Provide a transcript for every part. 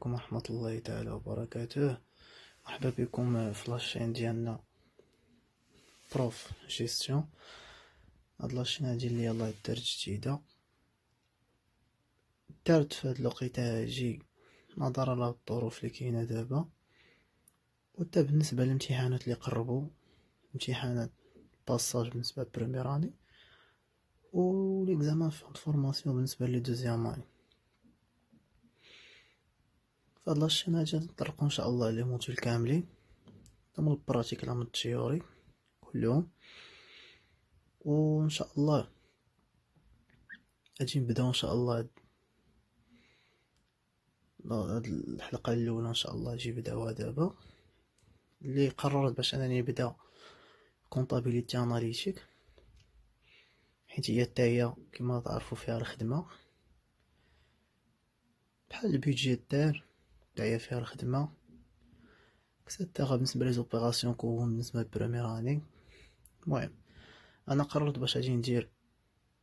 عليكم ورحمة الله تعالى وبركاته. مرحبا بكم في لاشين ديالنا بروف جيستيون. هاد لاشين هادي اللي يلاه دارت جديدة، دارت في هاد الوقيته هاجي نظرا للظروف اللي كاينه دابا، وتا بالنسبه للامتحانات اللي قربوا، امتحانات باساج بالنسبه لبريمير اني و ليكزامان فورماسيون بالنسبه لي دوزيام اني. فهاد لاشين هاجي نطرقو ان شاء الله لي موديول كاملين، من البراتيك لا من التيوري كلهم، وان شاء الله غادي نبداو ان شاء الله هاد الحلقه الاولى ان شاء الله غادي نبداوها دابا. اللي قررت باش انني نبدا كونطابيليتي اناليتيك، حيت هي حتى هي كما تعرفوا فيها الخدمه بحال البيدجي دار، حتى هي فيها الخدمه كساتها بالنسبه لي زوبيراسيون كون بالنسبه للبريمير اني. المهم انا قررت باش غادي ندير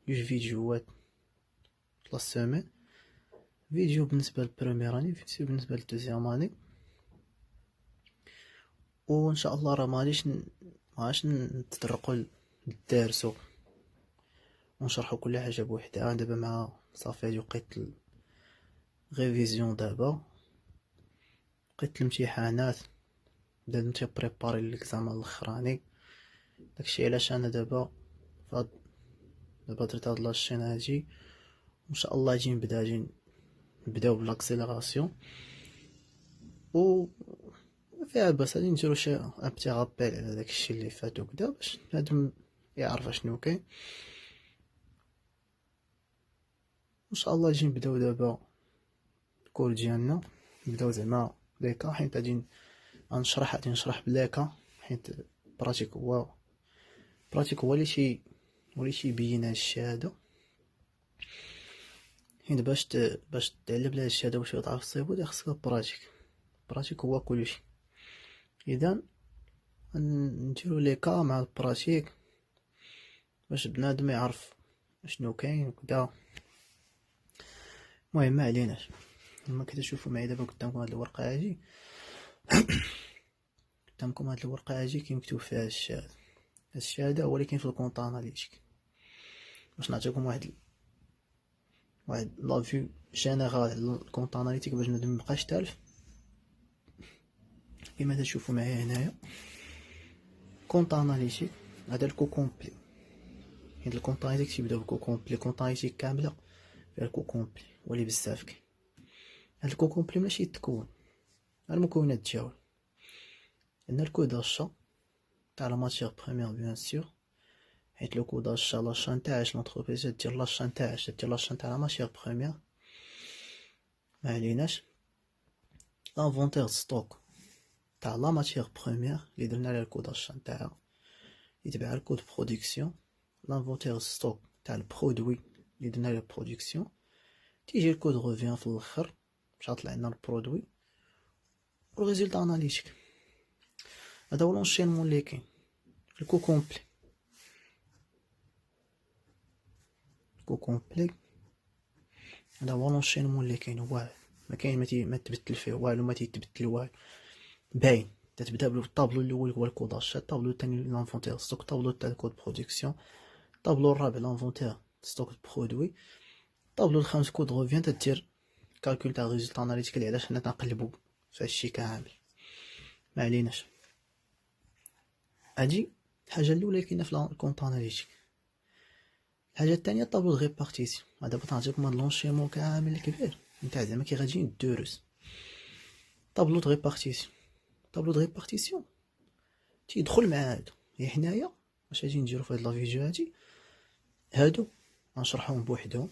جوج فيديوهات لا سيمين، فيديو بالنسبه للبريمير اني، فيديو بالنسبه للدوزيام اني، وان شاء الله راه ماغاديش نتطرقوا للدارسو ونشرحوا كل حاجه بوحدها. دابا مع صافي هادي وقيت غيفيزيون، دابا وقيت الامتحانات، بدات نتبريباري ليكزامان الاخراني. داكشي علاش انا دابا درت هاد لاشين هادي، وان شاء الله غادي نبداو بالاكسيليراسيون و فيها باس غادي نديرو شي ان بتي رابيل على داكشي اللي فات وكدا باش بنادم يعرف شنو كاين. ان شاء الله غادي نبداو دابا الكور ديالنا، نبداو زعما ليكا، حيت غادي نشرح بليكا، حيت براتيك هو اللي تيبين هاد الشهاده. حيت باش تعلم على هاد الشهاده واش تعرف تصيبو خصك براتيك هو كلشي. اذا نديرو ليكا مع البراتيك باش بنادم يعرف شنو كاين وكدا. المهم ما عليناش، كما كتشوفوا معايا دابا قدامكم هاد الورقه هادي كاين مكتوب فيها الشهاده هو اللي كاين في الكونط اناليتيك. باش نعطيكم واحد لا فيو جينيرال على الكونط اناليتيك باش مبقاش تالف. كما تشوفوا معايا هنايا كونط اناليتيك، هذا الكو كومبلي، حيت الكونط اناليتيك تيبداو بالكو كومبلي، كونط اناليتيك كامله فيها الكو كومبلي ولي بزاف كاين. هاد الكو كومبلي ماشي يتكون المكونات ديالو، عندنا الكود داشا تاع لا ماتيير بروميير بيان سور، حيت لو كود داشا لاشان تاعش لونتربريز دير لاشان تاعش دير لاشان تاع لا ماتيير بروميير، ما عليناش. لانفونتير ستوك تاع لا ماتيير بروميير اللي درنا على الكود داشا تاعها يتبع الكود برودكسيون. لانفونتير ستوك تاع البرودوي اللي درنا على برودكسيون، تيجي الكود روفيان في الاخر باش طلع لنا البرودوي والريزلت اناليتيك. هذا هو لونشينمون اللي كاين في الكو كومبلي. هذا هو لونشينمون اللي كاين، واحد ما كاين ما تبدل فيه والو، ما تيتبدل والو، باين. تتبدا بالطابلو الاول هو الكوداج، الطابلو الثاني لانفونتير ستوك، الطابلو تاع الكود برودكسيون، الطابلو الرابع لانفونتير ستوك برودوي، الطابلو الخامس كود روفيان. تدير كالكول تاع ريزلت اناليتيك اللي علاش حنا تنقلبو في هادشي كامل، ما عليناش. هادي الحاجه الاولى اللي كاينه في الكونط اناليتيك. الحاجه الثانيه طابلو دو ريبارتيسيون. هذا نعطيكم هاد لونشيمون كامل الكبير نتاع زعما كي غادي الدروس. طابلو دو ريبارتيسيون تيدخل مع هادو. هي حنايا واش غادي نديرو في هاد لا فيديو هادو غنشرحوهم بوحدهم،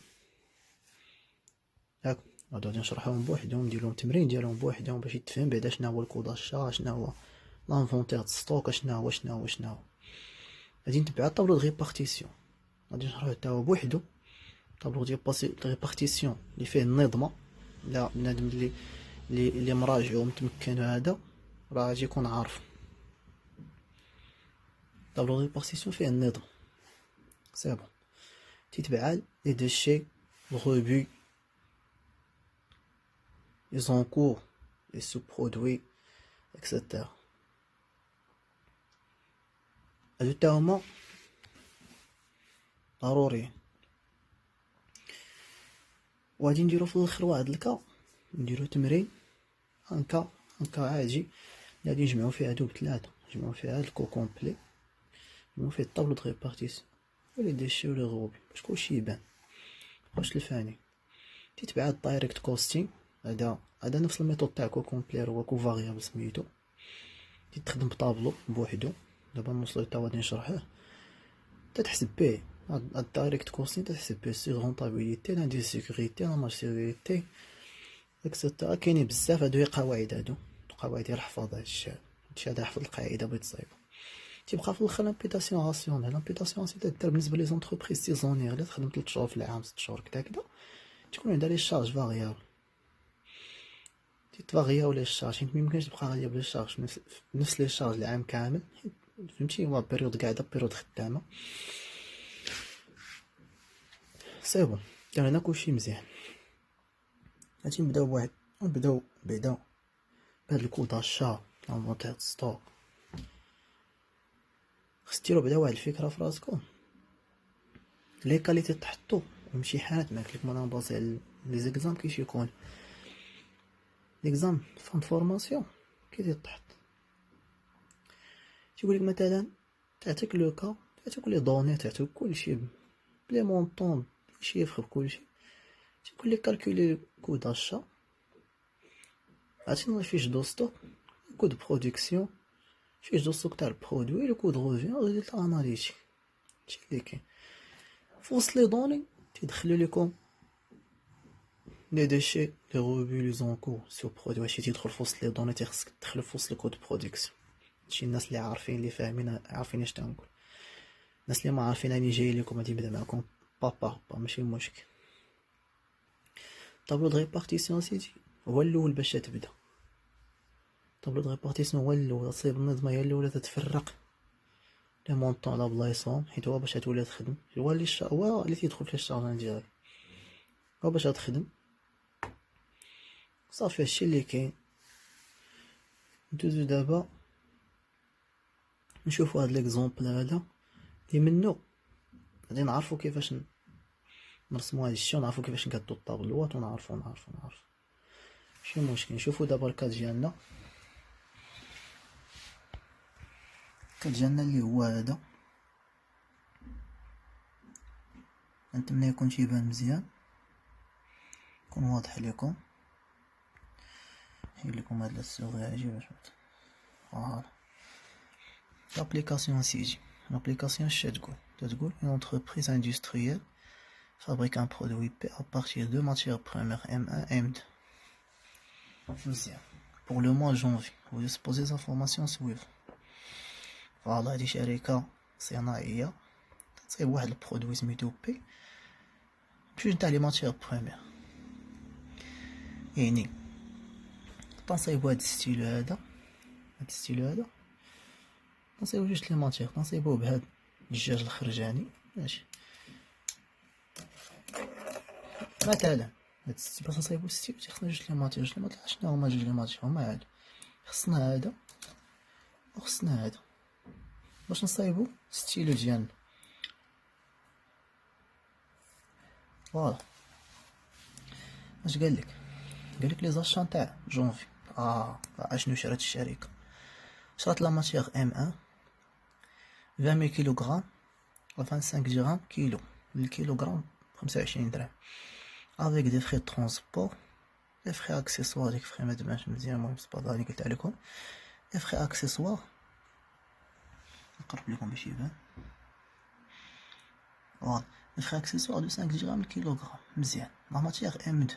ياك هادو غادي نشرحوهم بوحدهم، ندير لهم تمرين ديالهم بوحدهم باش يتفهم بعدا شنو هو الكوداج، شنو هو لانفونتير ستوك، شنو هو غادي نتبع طابلو دو ريبارتيسيون، غادي نشرحوه حتى هو بوحدو. طابلو ديال ريبارتيسيون اللي فيه النظمه، لا بنادم اللي مراجع ومتمكن هذا راه غادي يكون عارف. طابلو ريبارتيسيون فيه النظام سي بون، تيتبع لي دوشي الغوبي les encours, les sous-produits, etc. هادو تا هما ضروري. وغادي نديرو في الاخر واحد الكا، نديرو تمرين هكا عادي غادي نجمعو فيه هادو بثلاثة، نجمعو فيه هاد الكو كومبلي، نجمعو فيه الطابلو دو ريبارتيسيون و لي ديشي و لي غوبي باش كلشي يبان مبقاش الفاني. تيتبع الدايركت كوستين، هذا نفس الميثود تاع كو كومبلي هو كو فاريابل سميتو، تخدم بطابلو بوحدو. دابا نوصلو تا غادي نشرحه، تتحسب به الدايركت كوستين، تتحسب به سي رونطابيليتي، لاندي سيكوريتي، لا مارج سيكوريتي اكسيتيرا. كاينين بزاف هادو هي قواعد، هادو قواعد ديال الحفاظ. هادشي هذا حفظ القاعده بغيت تصايبو. تيبقى في الاخر لامبيتاسيون راسيونيل. لامبيتاسيون راسيونيل تدار بالنسبه لي زونتربريز سيزونيير اللي تخدم 3 شهور في العام 6 شهور كدا تكون عندها لي شارج فاريابل، تتفاغياو لي شارج، حيت ميمكنش تبقى غاديه بلي شارج نفس لي شارج العام كامل، فهمتي؟ هو بيريود قاعده بيريود خدامه. سي بون درنا كلشي مزيان. غادي نبداو نبداو بعدا بهاد الكود داشا لانفونتير ستوك. خص ديرو بعدا واحد الفكره في راسكم، لي كاليتي تحطو الامتحانات ما قلت لكم انا بازي على لي زيكزام كيفاش يكون ليكزام فان فورماسيون كي تحط. تيقول لك مثلا تعطيك لو كا، تعطيك لي دوني، تعطيك كلشي بلي مونطون شيفر بكلشي، تيقول لك كالكولي كو داشا، عطينا فيش دو ستوك، كو دو برودكسيون، فيش دو ستوك تاع البرودوي، لو كو دو روفيان، ريزولتا اناليتيك. هادشي اللي كاين في وسط لي دوني. تيدخلو ليكم لي ديشي، لي روبي، لي زونكو سو برودوي. هادشي تيدخل في وسط لي دوني، تيخصك تدخلو في وسط الكود برودكسيون. هادشي الناس اللي عارفين اللي فاهمين عارفين اش تنقول. الناس اللي ما عارفين راني جاي لكم غادي نبدا معكم با ماشي مشكل. طابلو د ريبارتيسيون سيتي هو الاول باش تبدا. طابلو د ريبارتيسيون هو الاول، تصايب النظمه هي الاولى تتفرق لي مونطون على بلايصهم، حيت هو باش تولي تخدم، هو اللي تيدخل في الشارج ديالك، هو باش تخدم صافي. هادشي اللي كاين. ندوزو دابا نشوفو هاد ليكزومبل هذا اللي منو غادي نعرفو كيفاش نرسمو هاد الشيء، ونعرفو كيفاش نقادو الطابلوات، ونعرفو ماشي مشكل. نشوفو دابا الكاد ديالنا اللي هو هذا. نتمنى يكون تيبان مزيان، يكون واضح لكم. نحيد لكم هاد السوغي هاجي باش فوالا. l'application سيجي l'application اش تقول une entreprise industrielle fabrique un produit P à partir de matières premières M1 M2. مزيان. pour le mois de janvier vous disposez des informations suivantes. فوالا هادي شركة صناعية تصايب واحد البرودوي سميتو بي بجوج نتاع لي ماتيير بروميير. يعني تنصايبو هاد الستيلو هذا، تنصايبو جوج لي ماتيير، تنصايبوه بهاد الدجاج الخرجاني. ماشي مثلا هاد الستيل باش نصايبو الستيل خصنا جوج لي ماتيير. شنو هما جوج لي ماتيير؟ هما هادو، خصنا هذا وخصنا هذا باش نصايبو ستيلو ديالنا. فوالا اش قالك لي زاشان تاع جونفي. اشنو شرات الشركه؟ شرات لا ماتيير M1 20000 كيلوغرام و 25 درهم كيلو، الكيلوغرام 25 درهم، افيك دي فري ترونسبور، لي فري اكسيسوار. ديك فري مدبانش مزيان، المهم سباطا اللي قلت عليكم لي فري اكسيسوار. نقرب لكم باش يبان. فوالا لي فري اكسيسوار دو 5 درهم الكيلوغرام. مزيان. لا ماتيير M2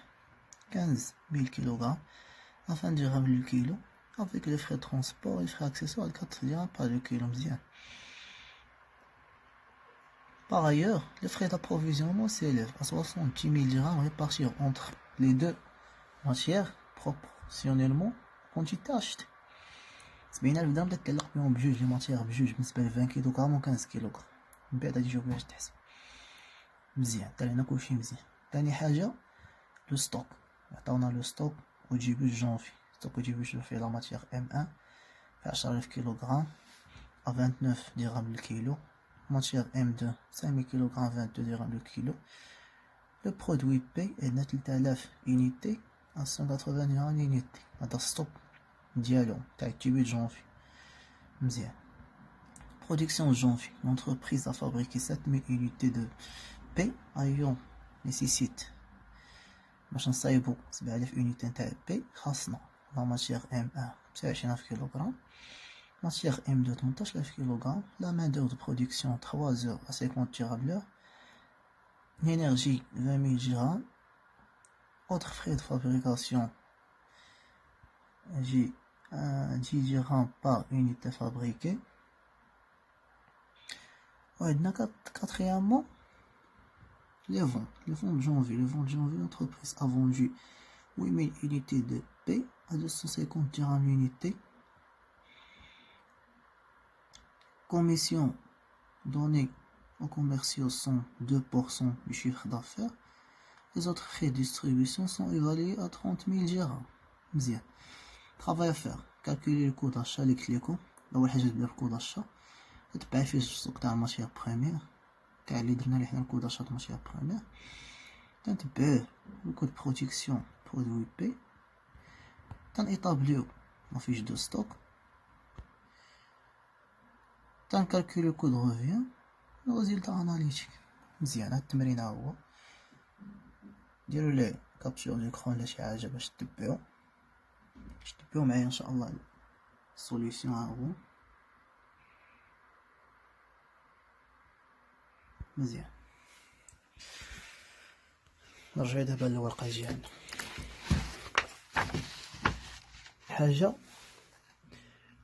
15000 كيلوغرام 20 درهم لو كيلو، avec les frais de transport et les frais accessoires, 4 dirhams par le kilo. Bien. Par ailleurs, les frais d'approvisionnement s'élèvent à 70 000 dirhams répartis entre les deux matières proportionnellement quantité achetée. 70,000 درهم تتعلق بهم بجوج لي ماتيير بجوج بالنسبة ل 20 كيلوغرام و 15 كيلوغرام. من بعد غادي نشوف باش تحسب. مزيان، دار لنا كلشي مزيان. تاني حاجة لو ستوك، عطاونا لو ستوك au début de janvier. Donc au début je fais la matière M1 في 10,000 kg à 29 dirhams le kilo. Matière M2 5000 kg 22 dirhams le kilo. Le produit P est 3000 unités à 180 dirhams l'unité. هذا ستوب ديالهم تاع début de janvier. مزيان. Production en janvier. L'entreprise a fabriqué 7000 unités de P ayant nécessite باش نصايبو 7000 unité تاع P خاصنا la matière M1 29 kg, matière M2 18000 kg, la main d'œuvre de production 3 heures à 50 dirhams l'heure, l'énergie 20 000 dirhams, autres frais de fabrication j'ai 10 dirhams par unité fabriquée. Quatrièmement, les ventes. Le vent de janvier, l'entreprise a vendu 8000 unités de P à 250 dirhams l'unité. Commission donnée aux commerciaux sont 2% du chiffre d'affaires. Les autres frais de distribution sont évalués à 30 000 dirhams. مزيان. Travail à faire. Calculer le coût d'achat les cléco. أول حاجة تبدا بالكود d'achat. تتبع فيه السوق تاع الماتيير بروميير تاع اللي درنا ليه حنا الكود d'achat تاع الماتيير بروميير. تنتبعوه le coût de production produit P. تنétablir la fiche de stock. تنكالكولي le coût de revient. le résultat analytique. مزيان. هاد التمرين ها هو. ديروا ليه كابتشور ديكرون ولا شي حاجة باش تتبعو معايا ان شاء الله. السوليسيون ها هو. مزيان. نرجع دابا للورقة ديالنا. حاجة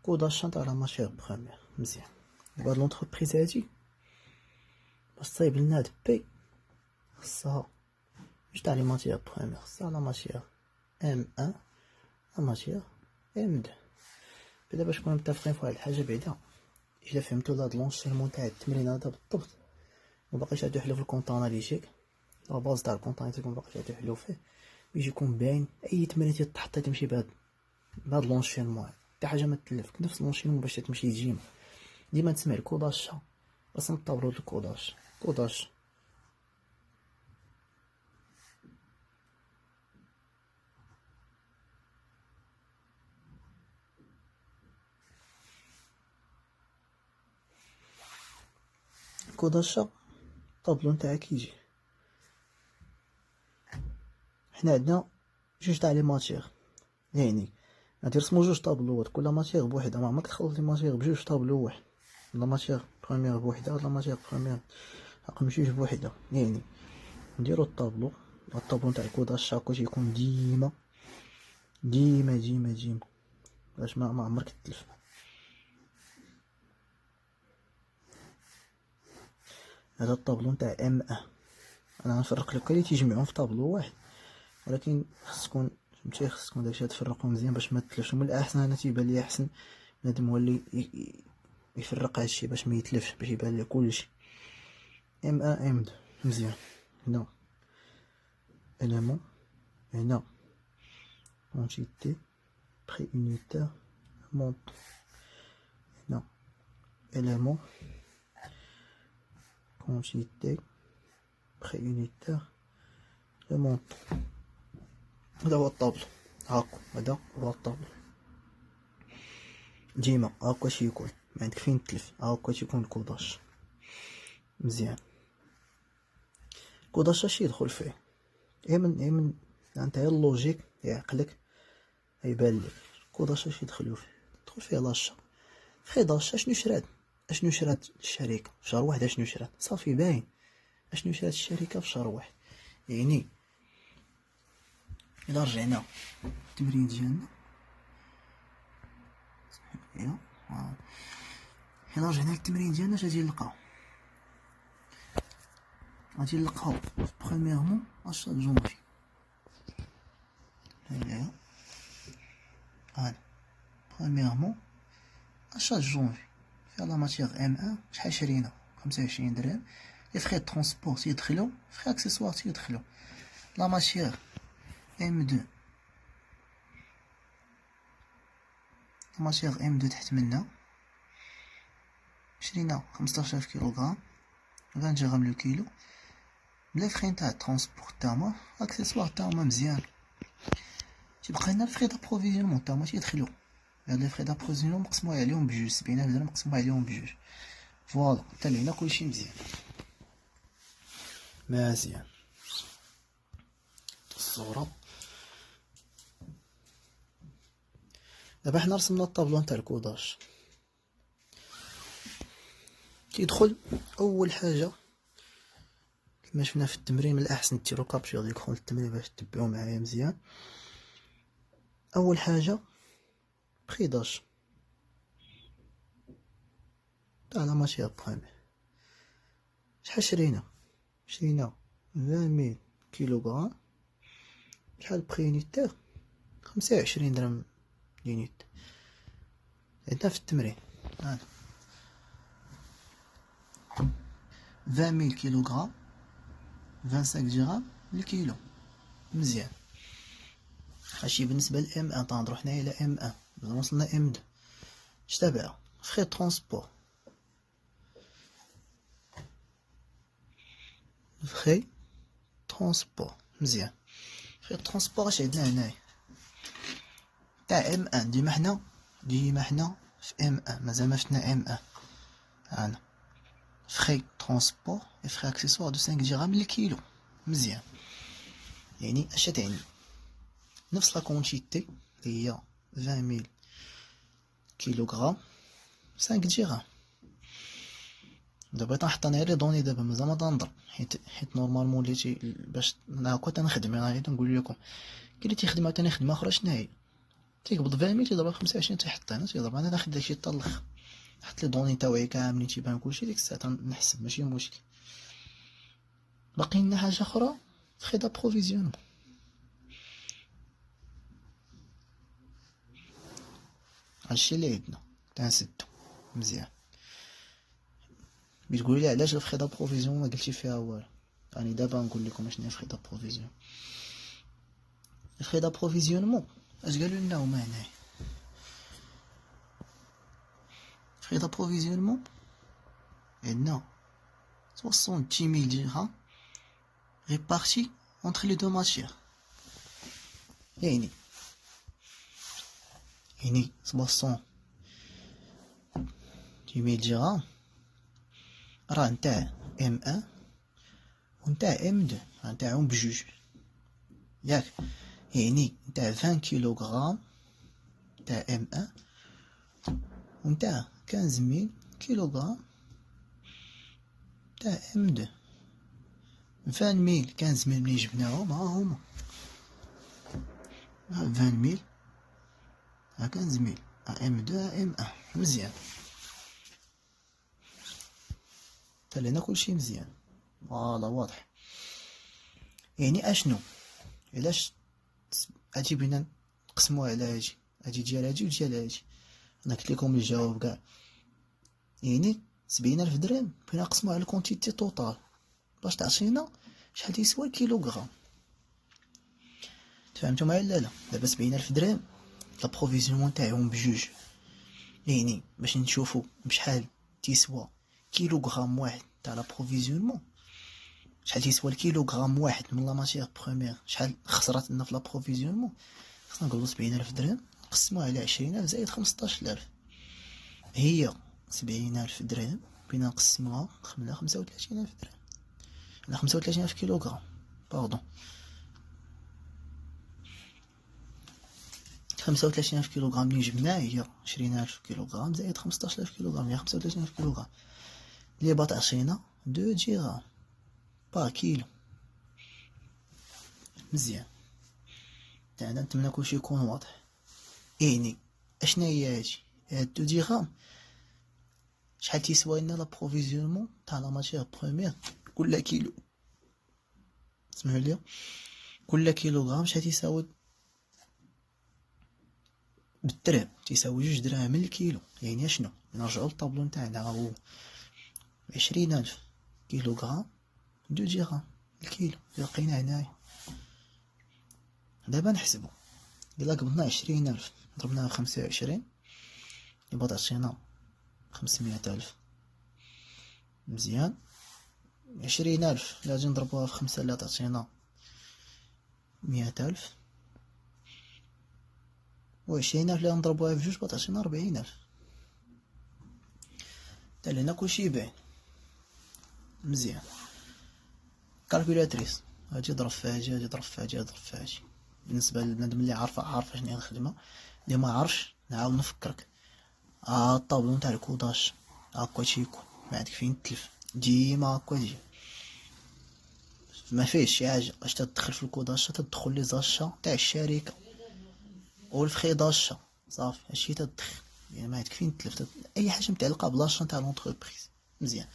كود داشان تاع لا ماتيير بروميير. مزيان. هاد لونتربريز هادي باش تصايب لنا هاد بي خصها جوج تاع لي ماتيير بروميير. خصها لا ماتيير M1 لا ماتيير M2. بعدا باش نكونو متفقين فواحد الحاجة بعدا إلا فهمتو هاد لونشيرمون تاع التمرين هذا بالضبط مباقيش عاد يحلو في الكونط اناليتيك لا باز تاع الكونط اناليتيك مباقيش عاد يحلو فيه باش يكون باين اي تمرين تيتحط تمشي بهاد لونشيرمون حتى حاجه ما تلفك نفس لونشيرمون باش تمشي ديما تسمع الكوداش بس نطبرو الكوداش طابلو نتاعها كيجي حنا عندنا جوج تاع لي ماتيغ يعني غادي نرسمو جوج طابلوات كل ماتيغ بوحدها ما عمرك تخلط لي ماتيغ بجوج طابلو واحد لا ماتيغ بروميير بوحدها ولا ماتيغ بروميير رقم جوج بوحدها يعني نديرو الطابلو نتاع الكوداش هاكا تيكون ديما باش ما عمرك تلف. هذا الطابلو نتاع M1 انا غنفرق لك اللي تيجمعهم في طابلو واحد ولكن خصكم داكشي تفرقو مزيان باش ما تلفش. من الاحسن انا تيبان لي احسن بنادم هو اللي يفرق هادشي باش ما يتلفش باش يبان ليه كلشي. M1 M2 مزيان. هنا élément هنا quantité prix unitaire montant هنا élément quantité prix unitaire le montant. هذا هو الطابلو هذا هو الطابلو ديما هاكا تيكون ما عندك فين تلف هاكا تيكون الكوداش. مزيان. الكوداش اش يدخل فيه من نتايا اللوجيك يا عقلك يبان لك الكوداش اش يدخلو فيه يدخل فيه لاشا فخي داشا اشنو شرات الشركه في شهر واحد اشنو شرات صافي باين اشنو شرات الشركه في شهر واحد. يعني إلا رجعنا التمرين ديالنا غادي نلقاو برومييرمون اشا جونفي هنا برومييرمون اشا جونفي فيها لا ماتيغ M1 شحال شرينا 25 درهم. لي فخي ترونسبور تيدخلو فخي اكسيسوار تيدخلو. لا ماتيغ M2 ماتيغ ام دو تحت منا، شرينا 15000 كيلوغرام، 20 درهم لو كيلو، بلا فرين تاع الترونسبور تاعهما، اكسسوار تاعهما مزيان. تيبقى لنا الفري دابروفيزيونمون تاعهما تيدخلو، هاد لي فري دابروفيزيونمون مقسمو عليهم بجوج، 70000 درهم مقسمو عليهم بجوج. فوالا حتى لهنا كلشي مزيان مزيان. الصورة دابا حنا رسمنا الطابلو نتاع الكوداج. كيدخل اول حاجه كما شفنا في التمرين، من الاحسن ديرو كابتشر ديكرون التمرين باش تتبعو معايا مزيان. اول حاجه بريداج تاع لا ماتيير بروميير، شحال شرينا 20000 كيلوغرام، شحال بري يونيتير 25 درهم يونيت عندنا في التمرين. هانا 20000 كيلوغرام 25 درهم الكيلو مزيان. هادشي بالنسبه لام ان. تنهضرو حنايا على ام ان، مازال وصلنا ام دو. شتابع فخي ترونسبور، فخي ترونسبور مزيان. فخي ترونسبور اش عندنا هنايا تاع ام ان، ديما حنا في ام ان، مازال ما شفنا ام ان. هانا فخي ترونسبور اي فخي اكسسوار دو 5 درهم للكيلو مزيان. يعني اش تعني نفس لا كونتيتي اللي هي 20000 كيلوغرام 5 درهم. دابا تنحط انا لي دوني، دابا مازال ما تنضرب، حيت نورمالمون اللي باش هاكا تنخدم، انا تنقول لكم كي اللي تيخدم عاوتاني خدمه اخرى شناهي، تيقبض 20000 تيضرب 25 تيحط هنا، تيضرب انا ناخد داكشي حتى الاخر، حط لي دوني تاوعي كاملين تيبان كلشي، ديك الساعه تنحسب ماشي مشكل. باقي لنا حاجه اخرى فخي دابروفيزيونمون. هادشي اللي عندنا تنسدو مزيان. بتقولي لي علاش الفخي دابروفيزيون ما قلتي فيها والو؟ راني دابا نقول لكم اشنو هي فخي دابروفيزيون. الفخي دابروفيزيونمون اش قالوا لنا هما هنايا؟ فخي دابروفيزيونمون عندنا 60000 درهم ريبارتي اونتر لي دو ماتيير، يعني 60000 درهم راه نتاع ام ان ونتاع ام دو، راه نتاعهم بجوج ياك. يعني نتاع 20 كيلوغرام تاع ام ان ونتاع 15000 كيلوغرام تاع ام دو. 20000 15000 ملي جبناهم ها هما، 20000 ها 15000 ها ام دو ها ام ان مزيان. حتى لهنا كلشي مزيان فوالا واضح. يعني اشنو علاش اجي بينا نقسموها على هاجي ديال هاجي وديال هاجي؟ انا قلت لكم الجواب كاع. يعني 70000 درهم بغينا نقسموها على الكونتيتي توتال باش تعطينا شحال تيسوى الكيلوغرام. تفهمتوا معايا لا؟ دابا 70000 درهم لابروفيزيونمون تاعهم بجوج، يعني باش نشوفوا بشحال تيسوى كيلوغرام واحد تاع لابروفيزيونمون، شحال تيسوى الكيلوغرام واحد من لا ماتيير بروميير، شحال خسرات لنا في لابروفيزيونمون. خصنا نقولوا 70000 درهم نقسموها على 20000 زائد 15000، هي 70000 درهم بينا نقسموها على 35000 درهم، على 35000 كيلوغرام باردون. 35000 كيلوغرام اللي جبناه هي 20000 كيلوغرام زائد 15000 كيلوغرام، هي 35000 كيلوغرام اللي بتعطينا 2 درهم بار كيلو مزيان. تاعنا نتمنى كلشي يكون واضح. يعني اشنا هي هادي؟ هاد 2 درهم شحال تيسوى لنا لابروفيزيونمون تاع لا ماتيير بروميير كل كيلو؟ اسمعوا لي، كل كيلوغرام شحال تيساوي بالدرهم؟ تيساوي 2 دراهم للكيلو. يعني اشنو؟ نرجعوا للطابلو نتاعنا، ها هو 20000 كيلوغرام 2 درهم الكيلو اللي لقينا هنايا. دابا نحسبو، الا قبضنا 20000 ضربناها 25 يبقى تعطينا 500,000. مزيان. 20,000 لا غادي نضربوها في 5 لا تعطينا 100,000. و20,000 لا نضربوها في 2 تعطينا 40,000. حتى لهنا كلشي باين. مزيان. كالكولاتريس هاجي ضرب في هاجي، هاجي ضرب في هاجي، ضرب في هاجي. بالنسبة للبنادم اللي عارفة شنو هي الخدمة، اللي ما عارفش نعاود نفكرك. الطابلو نتاع الكوداش هاكا تيكون ما عندك فين تلف، ديما هاكا تجي ما فيهش شي حاجة. اش تدخل في الكوداشا تدخل لي زاشا تاع الشركة والفخي داشا صافي، هادشي تدخل. يعني ما عندك فين تلف اي حاجة متعلقة بلاشا نتاع لونتربريز. مزيان.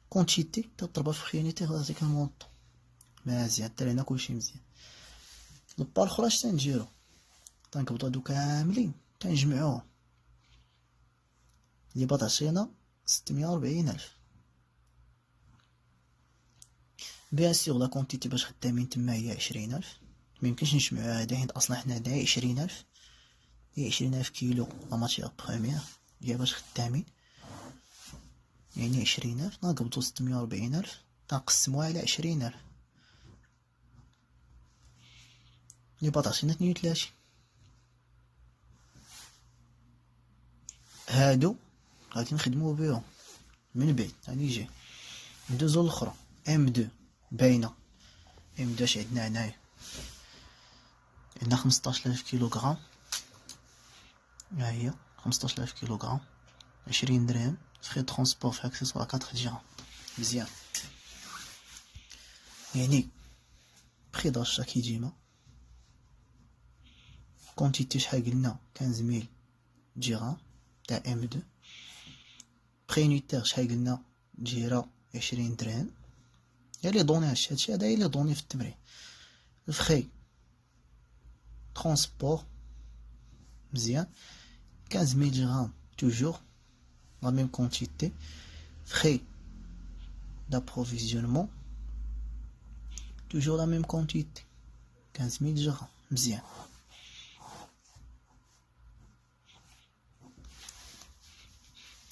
كونتيتي تضربها في خيانيتي غاديك المونطو. مزيان. حتى لهنا كلشي مزيان. البار الاخرى اش تنديرو؟ تنقبضو هادو كاملين تنجمعوهم، اللي تعطينا 640,000. بيان سيغ لا كونتيتي باش خدامين تما هي 20,000. ميمكنش نجمعوها هادي حيت اصلا حنا هنايا 20,000 هي 20,000 كيلو لا ماتيغ بروميير هي باش خدامين، يعني 20,000 نقبضو 640,000 تنقسموها على 20,000 اللي تعطينا 32. هادو غادي نخدمو بيهم من بعد. راني جاي ندوزو الاخرى ام 2 باينه. ام 2 اش عندنا هنايا؟ عندنا 15,000 كيلوغرام. ها هي 15,000 كيلوغرام، 20 درهم فخي ترونسبور في اكسسوار 4 درهم. مزيان. يعني بخي داشا كي ديما. كونتيتي شحال قلنا 15,000 درهم تاع ام 2. بخي يونيتير شحال قلنا جيرة 20 درهم. هي لي دوني هادشي هدا هي لي دوني في التمرين. الفخي ترونسبور مزيان 15,000 درهم توجور لا ميم كونتيتي. فخي d'approvisionnement toujours la même quantité 15,000 درهم. مزيان.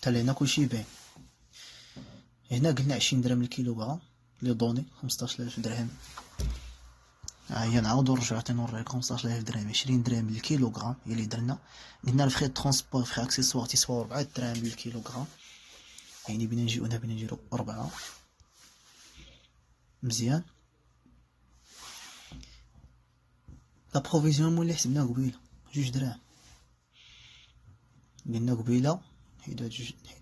حتى لهنا كلشي باين. هنا قلنا 20 درهم الكيلوغرام لي دوني 15,000 درهم. ها هي نعاودو نرجعو نوريكم 15,000 درهم 20 درهم الكيلوغرام هي اللي درنا. قلنا الفخي ترونسبور فخي اكسسوار تيسواو 4 دراهم بالكيلوغرام، يعني بينا نجيو هنا بينا نديرو 4. مزيان. لابروفيزيونمون اللي حسبنا قبيله 2 دراهم. قلنا قبيله حيد هاد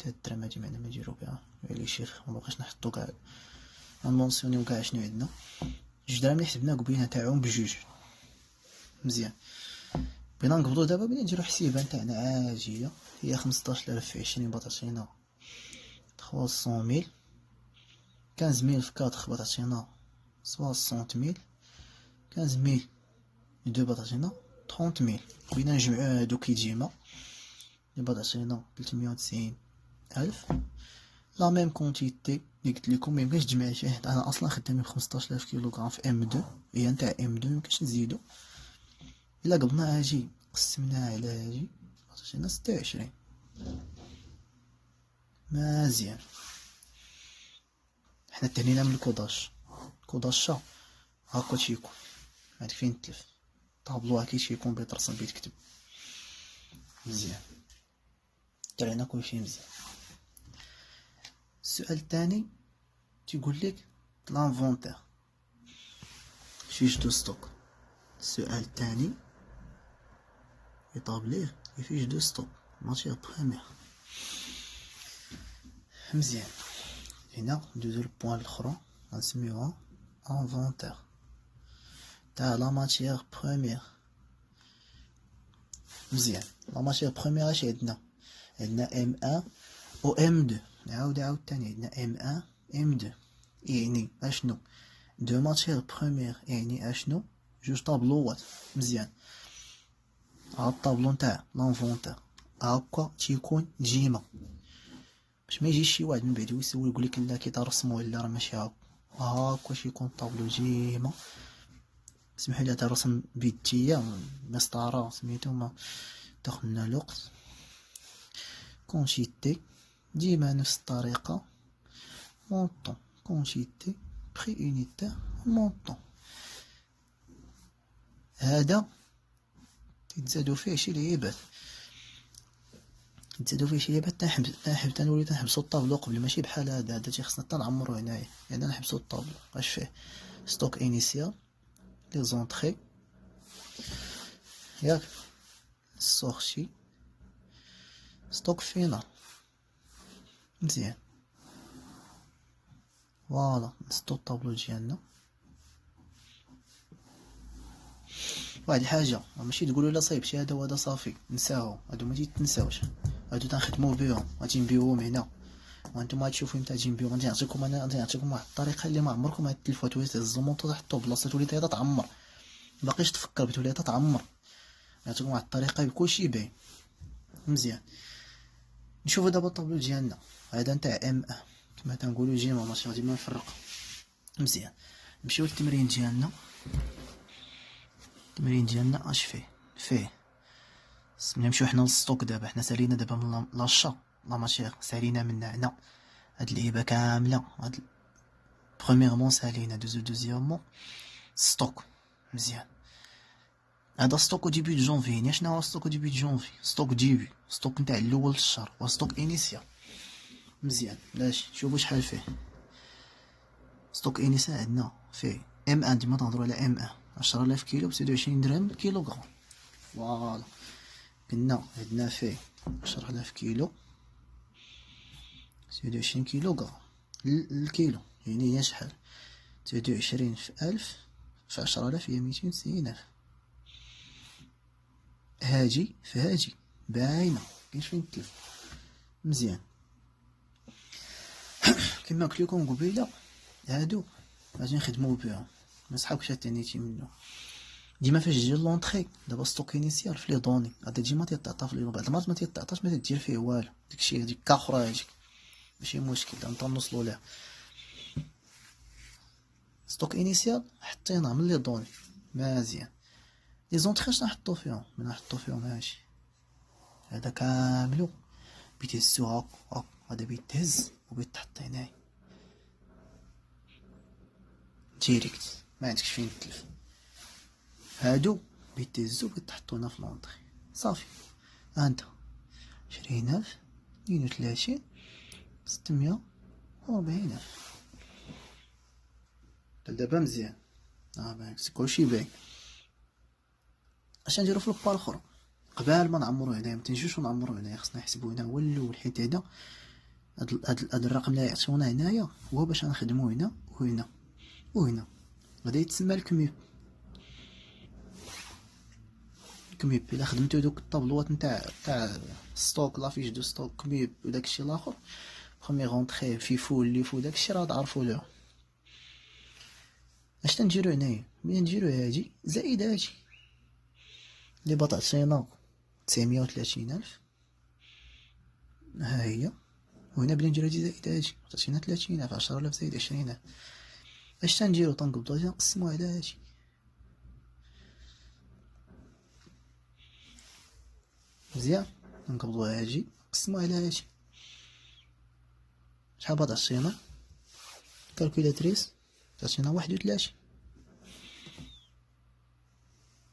الدرهم هادي معنا ما نديرو بها لي شيفر مبقاش نحطو كاع نمونسيونيو كاع شنو عندنا. 2 دراهم اللي حسبنا قبيله تاعهم بجوج. مزيان. بغينا نقبضو دابا بغينا نديرو حسيبه نتاعنا عاجيه هي 15,000 في 20 تعطينا 300,000. 15,000 في 4 تعطينا 60,000. 15,000 2 تعطينا 30,000. بغينا نجمعو هادو كي ديما اللي تعطينا 390,000. لا ميم كونتيتي اللي قلت لكم ميمكنش تجمع فيه. انا اصلا خدامين 15,000 كيلوغرام في ام 2 هي نتاع ام 2 ميمكنش نزيدو. الا قبضنا هاجي قسمناها على هاجي عطينا 26. مزيان. حنا تهنينا من الكوداش. كوداشا هاكا تيكون عندك فين تلف طابلو هاكي تيكون بيت رسم بيت كتب. مزيان. طلعنا كلشي مزيان. السؤال الثاني تيقول لك لانفونتير فيش دو ستوك. السؤال الثاني يطابليه فيش دو ستوك ماتيغ بروميير. مزيان. هنا ندوزو للبوان الاخرى غنسميوها انفونتير تاع لا ماتيغ بروميير. مزيان. لا ماتيغ بروميير اش عندنا؟ عندنا ام 1 و ام 2. نعاود تاني عندنا ام 1 ام 2 يعني اشنو؟ دو ماتيغ بروميير يعني اشنو؟ جوج طابلوات. مزيان. ها الطابلو نتاع لانفونتير هاكا تيكون ديما باش ما يجيش شي واحد من بعد يسول يقولك لا كي ترسمو ولا راه ماشي هاكا تيكون الطابلو ديما. سمحوا لي هذا الرسم بيديا مسطره سميتو ما تاخذنا الوقت. كونشيتي، ديما نفس الطريقة، مونطون كونشيتي بخي اونيتير مونطون. هذا تزادو فيه شي لعيبات، تنولي تنحبسو الطابلو قبل، ماشي بحال هذا تيخصنا حتى نعمرو هنايا، يعني نحبسو الطابلو. اش فيه؟ ستوك انيسيال، لي زونطري ياك، السورشي، ستوك فينال. مزيان، فوالا نسدو الطابلو ديالنا. واحد الحاجه ماشي تقولوا لا صايبتي هذا وهذا صافي نساهم، هادو ما تيتنساوش، هادو تنخدمو بهم، غادي نبيعوهم هنا وانتم غتشوفوا امتى غادي نبيعو. غادي نعطيكم واحد الطريقه اللي ما عمركم غتلفوا، تهزوا المونطو تحطو بلاصه تولي حتى تعمر، باقيش تفكر بتولي حتى تعمر. نعطيكم واحد الطريقه كلشي باين مزيان. نشوفوا دابا الطابلو ديالنا، هذا نتاع ام ان كما تنقولوا جيما، ماشي غادي ما نفرق. مزيان، نمشيو للتمرين ديالنا. التمرين ديالنا اش فيه نمشيو حنا للستوك. دابا حنا سالينا دابا من لاشا لا ماشيغ، سالينا من هنا هاد اللعيبه كامله، هاد برومييرمون سالينا، دوزيامون ستوك. مزيان، هذا ستوك ديبي دو جونفي. شنو هو ستوك ديبي دو جونفي؟ ستوك ديبي، ستوك نتاع الاول الشهر، وستوك انيسيال. مزيان، ماشي شوفوا شحال فيه. ستوك انيسيال عندنا فيه ام ان، ديما تنهضروا على ام ان 10000 كيلو ب 27 درهم كيلوغرام. فوالا، قلنا عندنا فيه 10000 كيلو 27 كيلوغرام الكيلو، يعني هي شحال؟ 29 في 1000 في 10000 هي 290,000. هاجي في هاجي باينه، كاينش فين تلف. مزيان، كما قلت لكم قبيله، هادو غادي نخدمو بهم، ما صحابكش تانيتي منه. ديما فاش تجي لونطري دابا ستوك انيسيال في لي دوني، هذا ديما تيتعطى في لي، بعض المرات ما تيتعطاش، ما تدير فيه والو، داكشي هاديك كاخرى هاديك ماشي مشكل، نوصلو ليها. ستوك انيسيال حطيناه من لي دوني مزيان. لي زونطري شنو نحطو فيهم؟ نحطو فيهم هادشي هذا كاملو بيتهزو هاك، هذا بيتهز وبيتحط هنايا ديريكت، ما عندكش فين تلف. هادو بيتهزو بيتحطو هنا في لونطري صافي. انت 20000 32 640,000. دابا مزيان، باين كلشي باين. اش نديرو في البار الاخرى قبل ما نعمرو هنايا؟ ما تنجيوش ونعمرو هنايا، خصنا نحسبو هنا هو الاول، حيت هذا هاد الرقم اللي عطيونا هنايا هو باش نخدمو هنا وهنا وهنا، غادي يتسمى الكميب. الا خدمتو دوك الطابلوات نتاع ستوك، لافيش دو ستوك، كميب وداكشي الاخر، بروميير اونطري في فول لي فول داكشي راه تعرفو له. اش تنديرو هنايا؟ ملي نديرو هادي زائد هادي اللي بطعطينا 930,000، ها هي، وهنا بلي نديرو هادي زائد هادي عطاتينا 30,000، 10,000 زائد 20,000. اش تنديرو؟ تنقبضو هادي نقسمو على هادي. مزيان، نقبضو هادي نقسمو على هادي. شحال بطعطينا؟ كالكولاتريس تعطينا 31.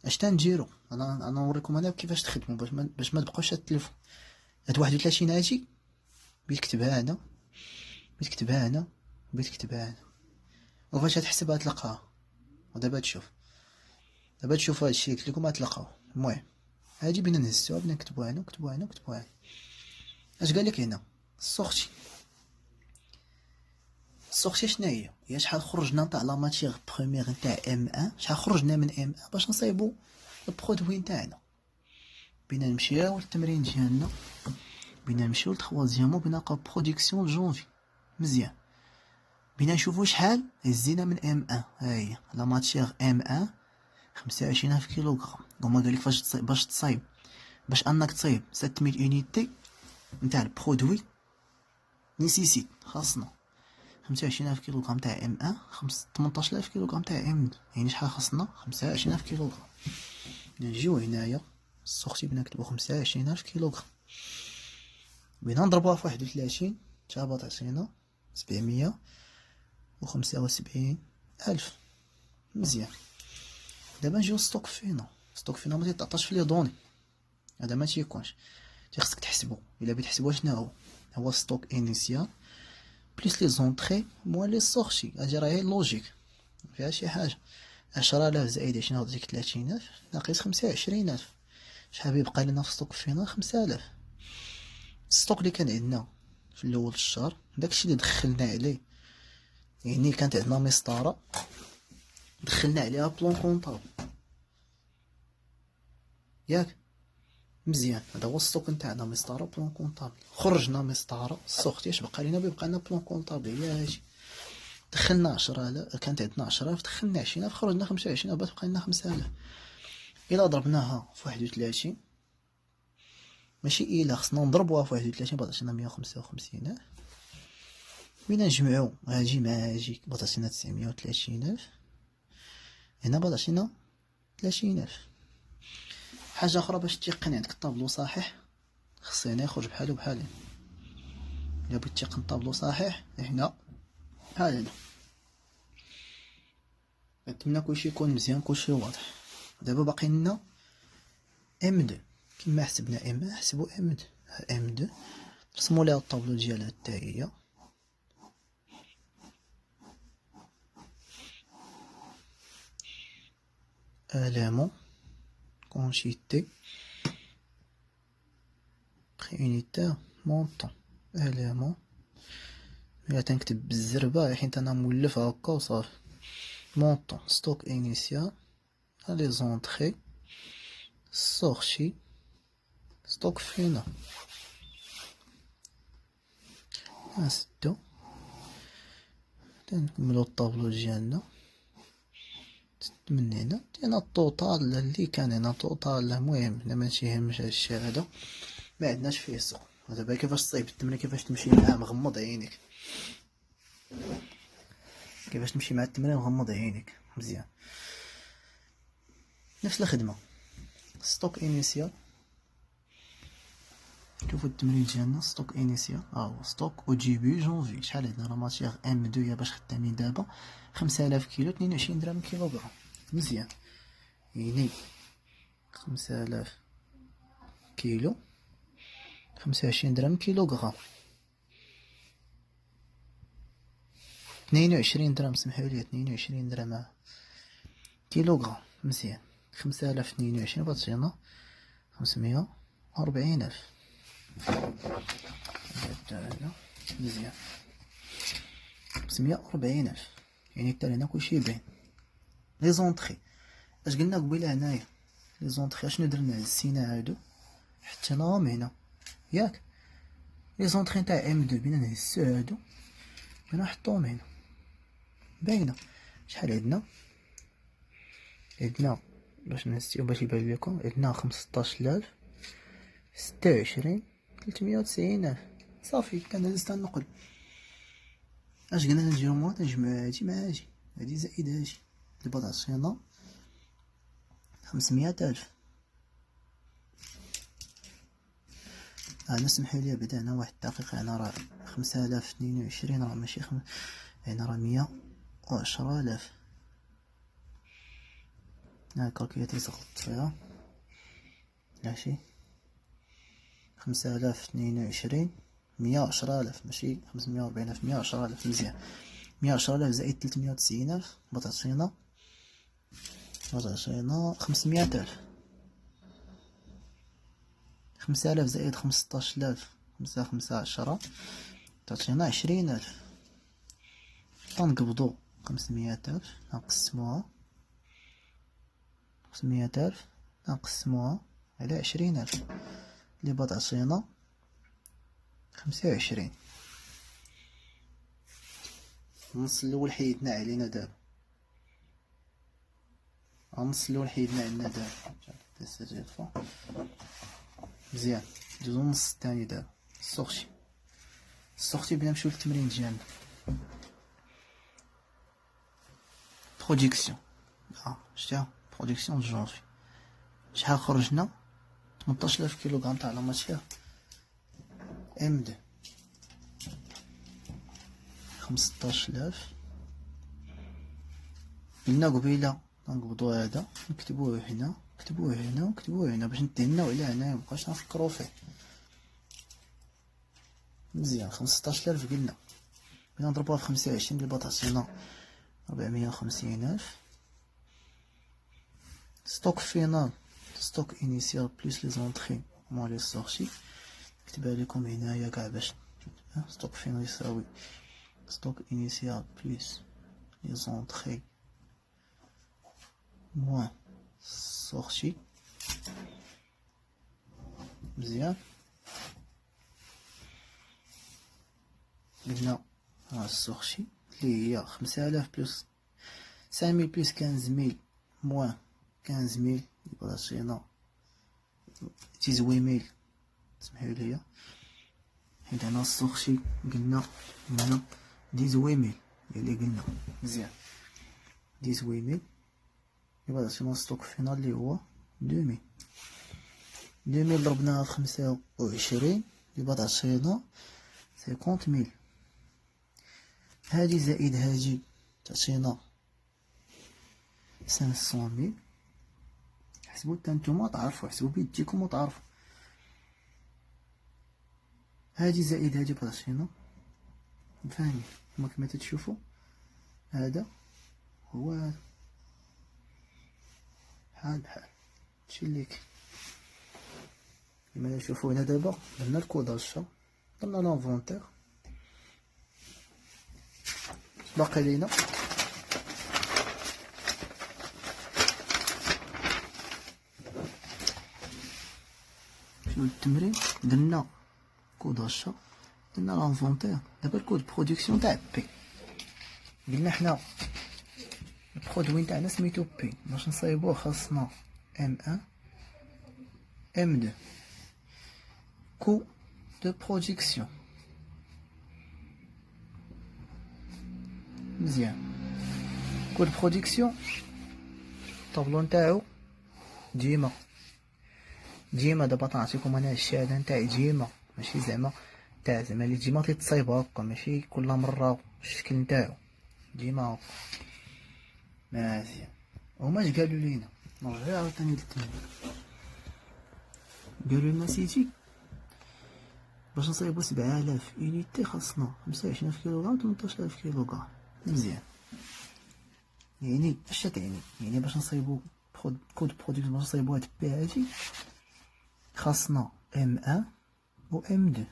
اش تنديرو؟ انا نوريكم انا كيفاش تخدموا باش ما تبقاوش تلفوا. هاد 31 هادي بيتكتبها هنا، بيتكتبها هنا، بيتكتبها هنا، وفاش تحسبها تلقاها. ودابا تشوف، دابا تشوف هادشي قلت لكم غتلقاوه. المهم هادي بينا نهزوها، بينا نكتبوها هنا ونكتبوها هنا ونكتبوها هنا. اش قال لك هنا؟ السورتي. السورتي شنو هي شحال خرجنا نتاع لا ماتيغ بروميير نتاع ام ان، شحال خرجنا من ام ان باش نصايبو البرودوي نتاعنا. بينا نمشيو للتمرين ديالنا، بينا نمشيو للتخوازيامون، بينا نلقاو برودكسيون جونفي. مزيان، بينا نشوفو شحال هزينا من ام ان. ها هي لا ماتيغ ام ان 25,000 كيلوغرام. هما قالك فاش تصايب، باش انك تصايب 700 اونيتي نتاع البرودوي نيسيسيت، خاصنا 25,000 كيلوغرام تاع ام ان، 18,000 كيلوغرام تاع ام 2. يعني شحال خاصنا؟ 25,000 كيلوغرام. نجيو هنايا السورتي بنكتبو 25,000 كيلوغرام. بغينا نضربوها في 31 تابا تعطينا 775 ألف. مزيان. دابا نجيو ستوك فينا. ستوك فينا ما تيتعطاش في لي دوني، هذا ما تيكونش، خصك تحسبو. الا بغيت تحسبو شنو هو ستوك انيسيال بليس لي زونطري موان لي سورتي. هادي راهي لوجيك، فيها شي حاجه. 10000 زائد 20 غتجيك 30000 ناقص 25000. شحال بيبقى لنا في ستوك فينا؟ 5000. الستوك اللي كان عندنا في الاول الشهر داكشي اللي دخلنا عليه، يعني كانت عندنا مسطره دخلنا عليها بلون كونطابل ياك. مزيان، هذا هو الستوك نتاعنا، مسطره بلون كونطابل. خرجنا مسطره السوختي، اش بقى لينا؟ بيبقى لنا بلون كونطابل هي هادي. دخلنا 10000، كانت عندنا 10000 دخلنا 20000 خرجنا 25 باش بقى لنا 5000. الا ضربناها في 31 ماشي الا خصنا نضربوها في 31 بغاتنا 155000. بغينا نجمعو هاجي مع هاجي بغاتنا 930000. هنا بغاتنا 30000. حاجه اخرى باش تيقن عندك الطابلو صحيح، خص هنا يخرج بحالو بحال. الا بغيت تيقن الطابلو صحيح هنا بحال هنا. نتمنى كلشي يكون مزيان، كلشي واضح. دابا باقي لنا ام 2 كما حسبنا ام نحسبو ام 2. ام 2 نرسمو ليها الطابلو ديالها حتى هي. élément quantité prix unitaire montant élément. ملي تنكتب بالزربه حيت انا مولف هكا وصافي. مونطون ستوك انيسيال لي زونطري سورتي ستوك فينا. نسدو تنكملو الطابلو ديالنا من هنا. دينا الطوطال اللي كان هنا طوطال. المهم لا ما تيهمش هادشي هذا، ما عندناش فيه سوق. دابا كيفاش تصايب التمرين، كيفاش تمشي معاه مغمض عينيك، كيفاش تمشي مع التمرين مغمض عينيك مزيان. نفس الخدمه ستوك انيسيال. شوفوا التمرين ديالنا ستوك انيسيال هو ستوك او ديبي جونفي. شحال عندنا لا ماتيغ ام 2 يا باش خدامين دابا 5000 كيلو 22 درهم كيلوغرام. مزيان، يعني 5000 كيلو 25 درهم كيلوغرام. 22 درهم سمحولي، 22 درهم كيلوغرام. مزيان، 5000 22 بغاتينا 540000. مزيان 540000 يعني حتى هنا كلشي باين. لي زونطري اش قلنا قبيله هنايا؟ لي زونطري اشنو درنا؟ هزينا هادو حطيناهم هنا ياك. لي زونطري نتاع ام 2 بينا نهزو هادو بينا نحطوهم هنا باينه. شحال عندنا باش نهزيو باش يبان لكم عندنا 15000 26 390000 صافي. كنهز حتى النقل. اش قلنا نديرو موا تنجمعو هادي مع هادي، هادي زائد هادي دابا تعطينا 500000. انا سمحولي بعدا هنا واحد الدقيقه. انا راه 5022 راه ماشي هنا راه 110000. ها الكالكوليتريس غلطت فيها ماشي 5022 110000 ماشي 540000 110000. مزيان 110000 زائد 390000 بتعطينا 500000. 5000 زائد 15000 5 5 10 تعطينا 20000. تنقبضو 500000 نقسموها 500000 نقسموها على 20000 اللي بتعطينا 25. النص الاول حيدنا علينا دابا، النص الاول حيدنا عندنا دابا. مزيان ندوزو النص الثاني دابا. السورتي بلا نمشيو للتمرين ديالنا. برودكسيون شتيها برودكسيون د جونفي. شحال خرجنا؟ 18000 كيلوغرام تاع لا ماتيير ام دو 15000. قلنا قبيله نقبضو هذا نكتبوه هنا، نكتبوه هنا ونكتبوه هنا باش ندهناو على هنايا مبقاش نفكرو فيه. مزيان. 15000 قلنا بغينا نضربوها في 25 اللي تعطينا 450000. ستوك فينال ستوك انيسيال بلس لي زونطري مون لي سورتي، نكتبها لكم هنايا كاع باش ستوك فينال يساوي ستوك انيسيال بلس لي زونطري موان سورتي. مزيان. قلنا ها السورتي اللي هي 5000 بلس 5000 بلس 15000 موان 15000 يبقى تعطينا 18000. سمحولي حيت هنا السورتي قلنا هنا 18000 اللي قلنا. مزيان. 18000 يبقى تعطينا ستوك فينال اللي هو 2000. 2000 ضربناها في 25 يبقى تعطينا 50000. هادي زائد هادي تعطينا 500000. حسبوا حتى نتوما تعرفوا، حسبوا بيديكم وتعرفوا. هادي زائد هادي تعطينا فاهمين كما تتشوفوا. هذا هو هذا بحال بحال هادشي اللي كاين. كما تشوفوا هنا دابا درنا الكوداج، درنا لانفونتير. باقي لينا شنو التمرين؟ درنا كوداج، درنا لانفونتير. دابا الكود برودكسيون تاع بي. قلنا حنا البرودوي تاعنا سميتو بي، باش نصايبوه خاصنا ام ان ام دو كو دو برودكسيون. مزيان. كود برودكسيون الطابلو نتاعو ديما دابا تنعطيكم انا الشهاده نتاعي ديما، ماشي زعما تاع زعما اللي ديما تيتصايب هكا، ماشي كل مره الشكل نتاعو ديما هكا. مزيان. هما اش قالوا لينا؟ نرجع عاوتاني للتمرين. قالوا لنا سيتي باش نصايبو 7000 يونيتي خاصنا 25000 كيلوغرام 18000 كيلوغرام. مزيان. يعني اش تعني؟ يعني باش نصايبو كود برودكسيون، باش نصايبو هاد بي هادي خاصنا ام ان و ام دو.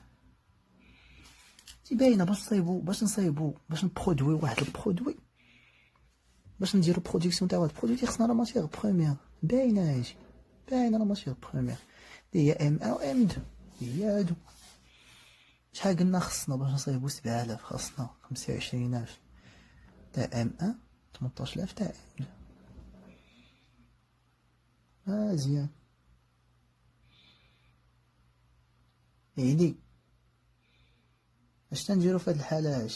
باينه باش نصايبو باش نبرودوي واحد البرودوي، باش نديرو برودكسيون تاع واحد البرودوي خصنا لا ماتيغ بروميير. باينه هادي، باينه لا ماتيغ بروميير اللي هي ام ان و ام دو. هي هادو. شحال قلنا خصنا باش نصايبو 7000؟ خاصنا 25000 تاع ام ان 18000 تاع ام دو. مزيان. يعني اش تنديرو في هاد الحاله هادي؟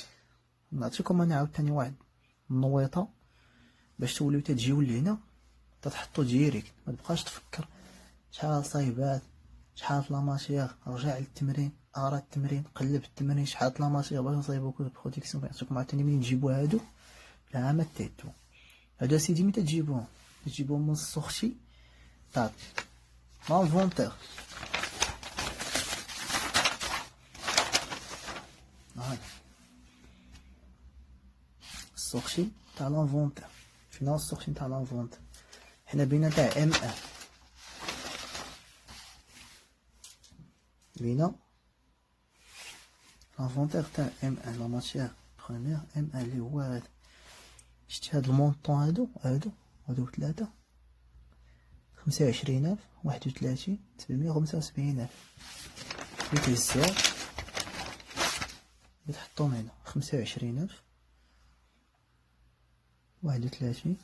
نعطيكم انا عاوتاني واحد النويطه باش توليو تجيو لهنا تتحطو ديريكت، ما تبقاش تفكر شحال صايبات شحال لا ماتيغ. رجع للتمرين، اقرا التمرين، قلب التمرين شحال لا ماتيغ باش نصايبو كود برودكسيون. كنعطيكم عاوتاني منين تجيبو هادو لا ما تيتو. هادو اسيدي ملي تجيبوهم من السورتي تاع لانفونتير. السورتي تاع لانفونتير. فين السورتي تاع لانفونتير؟ حنا بينا تاع ام ان، بينا لانفونتير تاع ام ان لا ماتيغ بروميير ام ان اللي هو هذا. شتي هاد المونطون هادو ثلاثة 25000 31 775,000 اللي تهزها تحطهم هنا 25000 31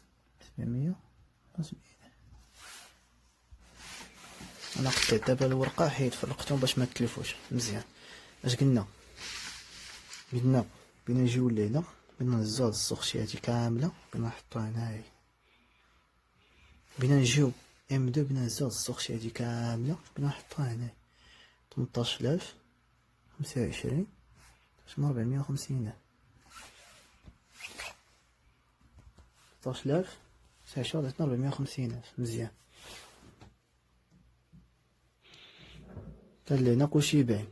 775. انا قطيت دابا الورقه حيت فرقتهم باش ما تلفوش. مزيان. اش قلنا بينا نجيو لهنا، بينا نهزو هاد السورتي هادي كامله، بينا نحطوها هنايا، بينا نجيو ام بينا نهزو هاد السورتي هادي كامله، بينا نحطوها هنايا 18000 25 من 450 16,000 19 عطاتنا 450,000. مزيان. قال لينا كلشي باين.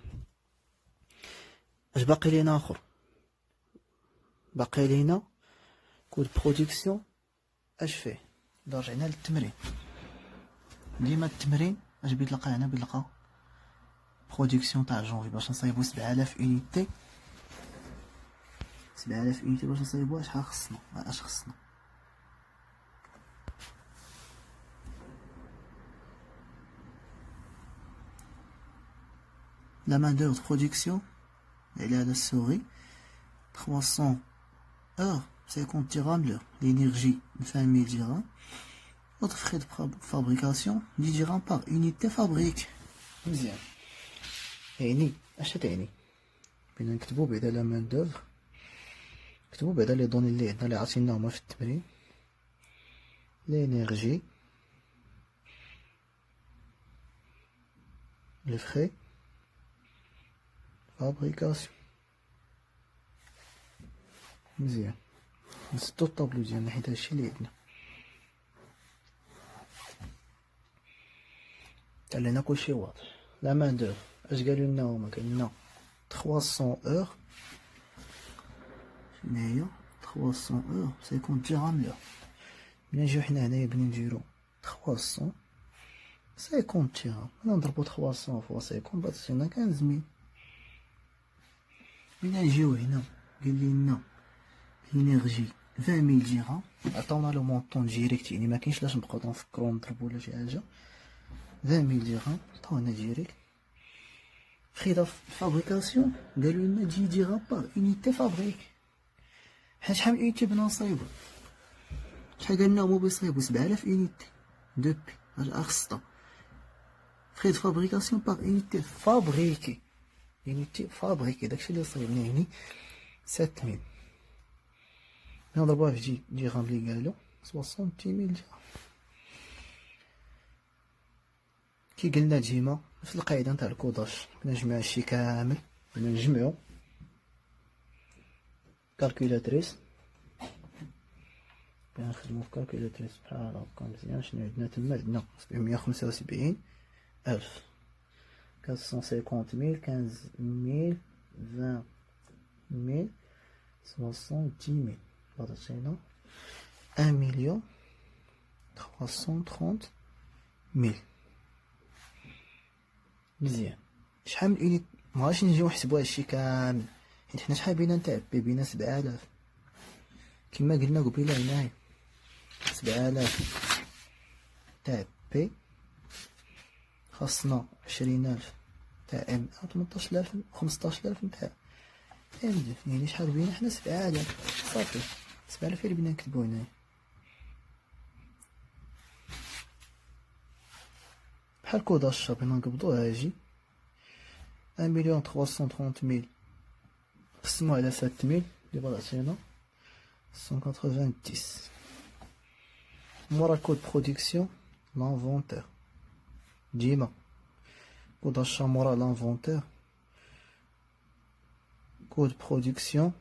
اش باقي لينا اخر؟ باقي لينا كود برودكسيون. اش فيه؟ اذا رجعنا للتمرين، ديما التمرين اش بيتلقى هنا؟ بيتلقى برودكسيون تاع جونفي باش نصايبو 7000 اونيتي. 7000 اونيتي باش نصايبوها شحال خصنا؟ اش خصنا؟ لا مان دوغ برودكسيون على هذا السوغي 300 heures 50 dirhams l'heure. L'énergie 20 000 dirhams. Autre frais de fabrication 10 dirhams par unité fabrique. مزيان. يعني اش تعني؟ بينا نكتبو بعدا لا مان دوغ، نكتبو بعدا لي دوني اللي عندنا اللي عطيناهما في التمرين. l'énergie, les frais fabrication. مزيان. نسدو الطابلو ديالنا حيت هادشي اللي عندنا. علينا كلشي واضح. لا مان دوغ اش قالوا لنا هما؟ قالوا لنا 300 heures. شناهي 300 heures 50 dirhams l'heure. ملي نجيو حنا هنايا بغينا نديرو 300 50 dirhams، نضربو 300 فوا 50 بغاتنا 15000. ملي نجيو هنا قال لنا لينيرجي 20000 dirhams، عطاونا لو مونطون ديريكت، يعني ما كاينش لاش نبقاو نفكرو نضربو ولا شي حاجه. 20000 dirhams عطاونا ديريكت. فخي دا فابريكاسيون قالوا لنا 10 dirhams باغ اونيتي فابريك. حنا شحال من اونيتي بنا نصايبو؟ شحال قالنا هما بيصايبو 7000 اونيتي دوبي اخسطا. فخي دو فابريكاسيون باغ اونيتي فابريكي، اونيتي فابريكي داكشي اللي صايبنا يعني 7000. نضربوها في 10 dirhams اللي قالو 60000 dirhams. كي قلنا ديما نفس القاعده نتاع الكوداش، بغينا نجمع هادشي كامل، بغينا نجمعو كالكولاتريس، بغينا نخدمو في كالكولاتريس بحال هكا. مزيان. شنو عندنا تما؟ عندنا 775000 450000 15000 20000 60000 عطاتينا 1,330,000. مزيان. شحال من اونيت؟ مغاديش نجيو نحسبو هادشي كامل حيت حنا شحال بينا نتعبي؟ بينا 7000 كما قلنا قبيله هنايا. 7000 تاع بي خاصنا 20000 تاع ام، 18000 15000 نتاع ام دي، يعني شحال بينا حنا؟ 7000 صافي. 7000 اللي بينا نكتبو هنايا. بحال كوداش بغينا نقبضوها هاجي 1,330,000 قسمو على 7000 اللي بغا عطينا 190. مورا كود برودكسيون لانفونتير، ديما كود achat مورا لانفونتير، كود برودكسيون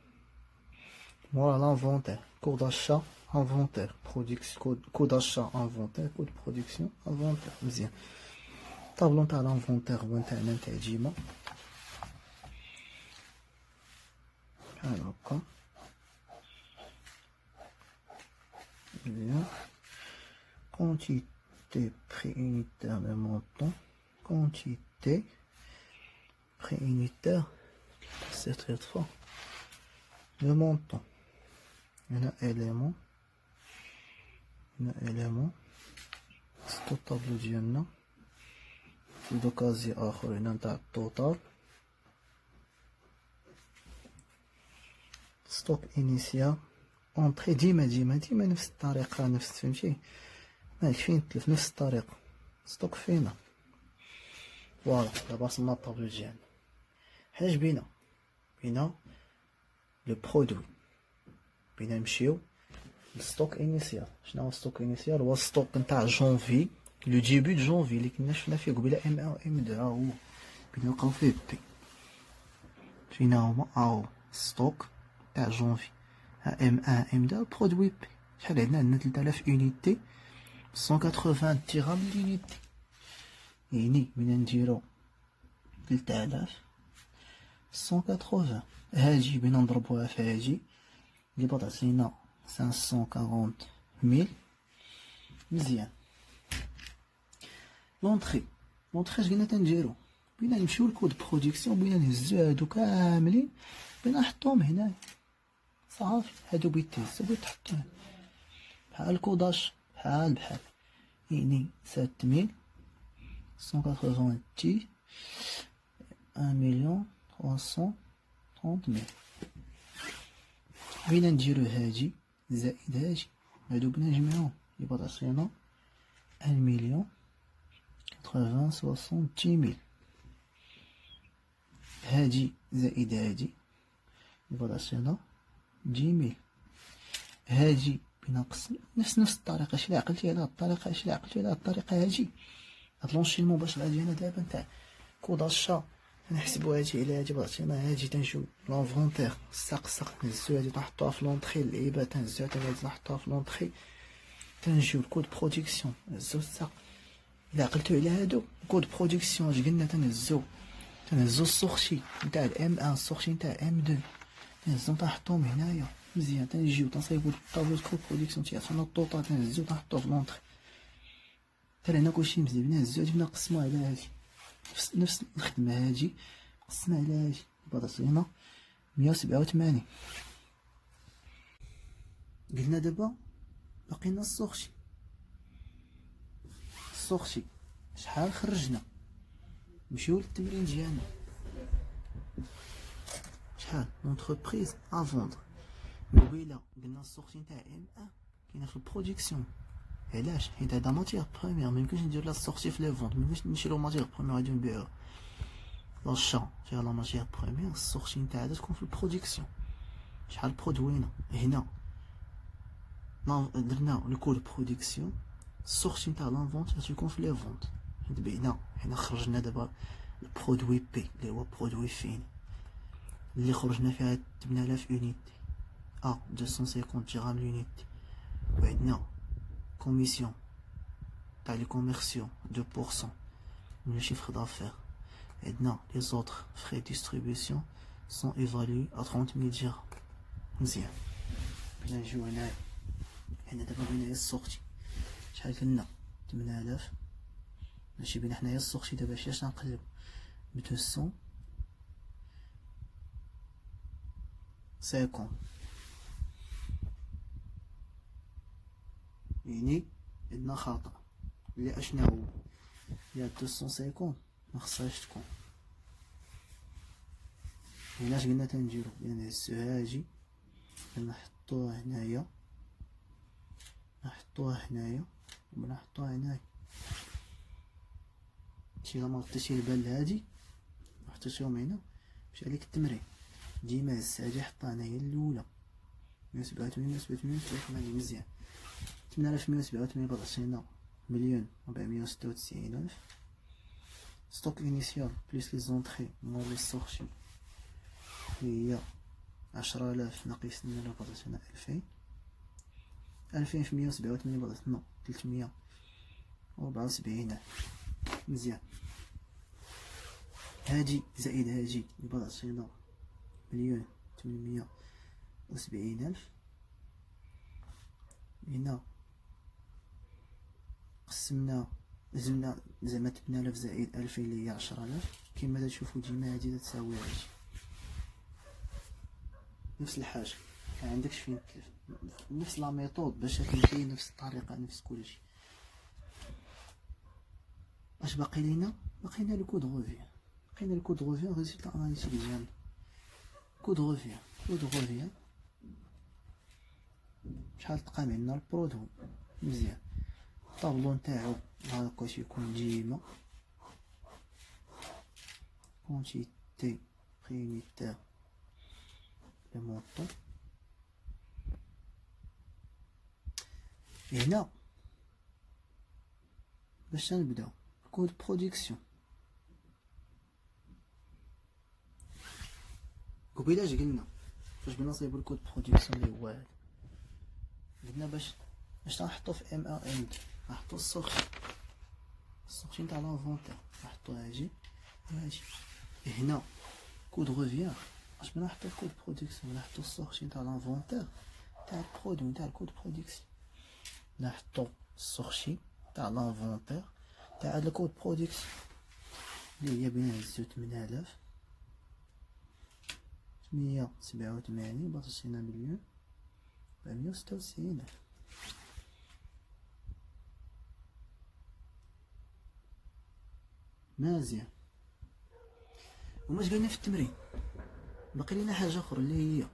مورا لانفونتير، كود achat انفونتير برودكسيون، كود achat انفونتير، كود برودكسيون انفونتير. مزيان. طابلو نتاع لانفونتير هو نتاعنا نتاع ديما بحال هكا. Bien. Quantité prix unitaire de montant, quantité prix unitaire, c'est très fort. Le montant, il y a un élément, c'est tout tableau ديالنا. في دوكازي اخر هنا نتاع التوتال. ستوك انيسيال اونطري، ديما نفس الطريقة، نفس فهمتي، مالك فين تلف نفس الطريقة. ستوك فينا فوالا. دابا رسمنا الطابلو ديالنا. حنا بينا لو برودوي، بينا نمشيو للستوك انيسيال. شنو هو ستوك انيسيال؟ هو ستوك نتاع جونفي، لو ديبي دو جونفي اللي كنا شفنا فيه قبيله ام 1 و ام 2، ها هو بينا نلقاو فيه بي. فينا هما أو ستوك تاع جونفي ام ان ام دا برودوي بي. شحال عندنا 3000 اونيتي 180 درهم لونيتي. يعني من نديرو 3000 180 هاجي بينا نضربوها في هاجي اللي بطعطينا 540,000. مزيان. لونطخي اش قلنا تنديرو؟ بينا نمشيو لكود برودكسيون، بينا نهزو هادو كاملين بينا نحطوهم هنايا صافي. هادو بيتهزو بيتحطو بحال الكوداش بحال يعني 7180 1,330,000. بينا نديرو هاجي زائد هاجي، هادو بنا نجمعوهم يبقى تعطينا 1,080,000. هاجي زائد هاجي يبقى تعطينا 10,000. هاجي بنقسم نفس الطريقة. اش عقلتي على هاد الطريقة، اش عقلتي على هاد الطريقة هاجي. هاد لونشيمون باش غادي انا دابا نتاع كوداشا نحسبو هاجي على هاجي بعطينا هاجي تنجيو لونفونتير الساق نهزو هادي تنحطوها في لونطخي اللعيبة تنهزوها تا هادي نحطوها في لونطخي تنجيو الكود برودكسيون نهزو الساق. إلا عقلتو على هادو كود برودكسيون اش قلنا تنهزو السورشي نتاع الام ان السورشي نتاع ام دو تنهزو تنحطوهم هنايا مزيان. تنجيو تنصايبو الطابلو كود برودكسيون تيعطينا الطوطال تنهزو تنحطوه في لونطخي حتى لهنا كلشي مزيان. نهزو هادي نقسمو على هادي نفس الخدمة هادي قسمها على هادي يبقى تعطينا 187. قلنا دابا باقينا السورشي شحال خرجنا. نمشيو للتمرين ديالنا. شحال لونتربريز ا فوندر ويلا قلنا السورشي نتاع ام ان كاينه في البرودكسيون. علاش؟ حيت هذا ماتيغ بروميير ميمكنش ندير لا السورشي في لي فونت، ميمكنش نشريو ماتيغ بروميير غادي نبيعوها. لاشا فيها لا ماتيغ بروميير السورشي نتاعها تكون في البرودكسيون. شحال برودوينا هنا درنا الكود برودكسيون السورشي نتاع لانفونتير تيكون في لي فونت. حيت بعنا حنا خرجنا دابا البرودوي بي اللي هو برودوي فين اللي خرجنا فيها 8000 اونيتي 250 درهم لونيتي. وعندنا كوميسيون تاع لي كوميرسيون 2% من لو chiffre d'affaires. عندنا لي زوطر فخي ديستريبيسيون سون ايفالوي ا 30,000 درهم. مزيان. بنا نجيو هنايا حنا دابا بينا السورتي شحال كنا 8000 ماشي بينا حنايا السورتي دابا اش نقلب ب 250 يعني عندنا خطأ اللي اشنا هو يا 250 ما خصهاش تكون هنا. اش قلنا تنديرو يعني نهزو هاجي نحطوها هنايا ونحطوها هنايا. شي ما غطيتي البال هادي حطيتيهم هنا مشى عليك التمرين. ديما هز هادي حطها هنايا الاولى 187 مزيان. 8187 بغيتينا 1,496,000. ستوك انيسيال بليس لي زونطخي مور لي سورشي هي 10,000 ناقص 2,000 بغيتينا 2000 في 187 بغيتنا 374,000. مزيان. هادي زائد هادي يبقى تعطينا 1,870,000. هنا قسمنا زدنا زعما 8,000 زائد 2000 اللي هي 10,000 كيما تشوفوا ديما هادي تساوي هادي نفس الحاجه. ما عندكش فين تلف نفس لا ميثود باش تمشي نفس الطريقه نفس كلشي. اش باقي لينا؟ باقينا لو كود روفيان. ريزولتا اناليتيك ديالنا كود روفيان شحال تقام عندنا البرودوي. مزيان. الطابلو نتاعو هاكا يكون ديما كونتيتي بريميتير لو مونطون. هنا باش نبداو كود برودكسيون قبيله قلنا فاش بغينا نصايبو الكود برودكسيون اللي هو هذا، قلنا باش نحطو في ام ا ام دي نحطو السورشي نتاع لانفونتير، نحطو هاجي وهاجي. هنا كود غوفيان باش بغينا نحطو الكود برودكسيون نحطو السورشي نتاع لانفونتير تاع البرودوي نتاع الكود برودكسيون، نحطو السورشي تاع لانفونتير تاع الكود برودكسيون اللي هي بين هزو 8887 بطشينا مليون 496 ألف. مزيان. وماش قلنا في التمرين باقي لينا حاجه اخرى اللي هي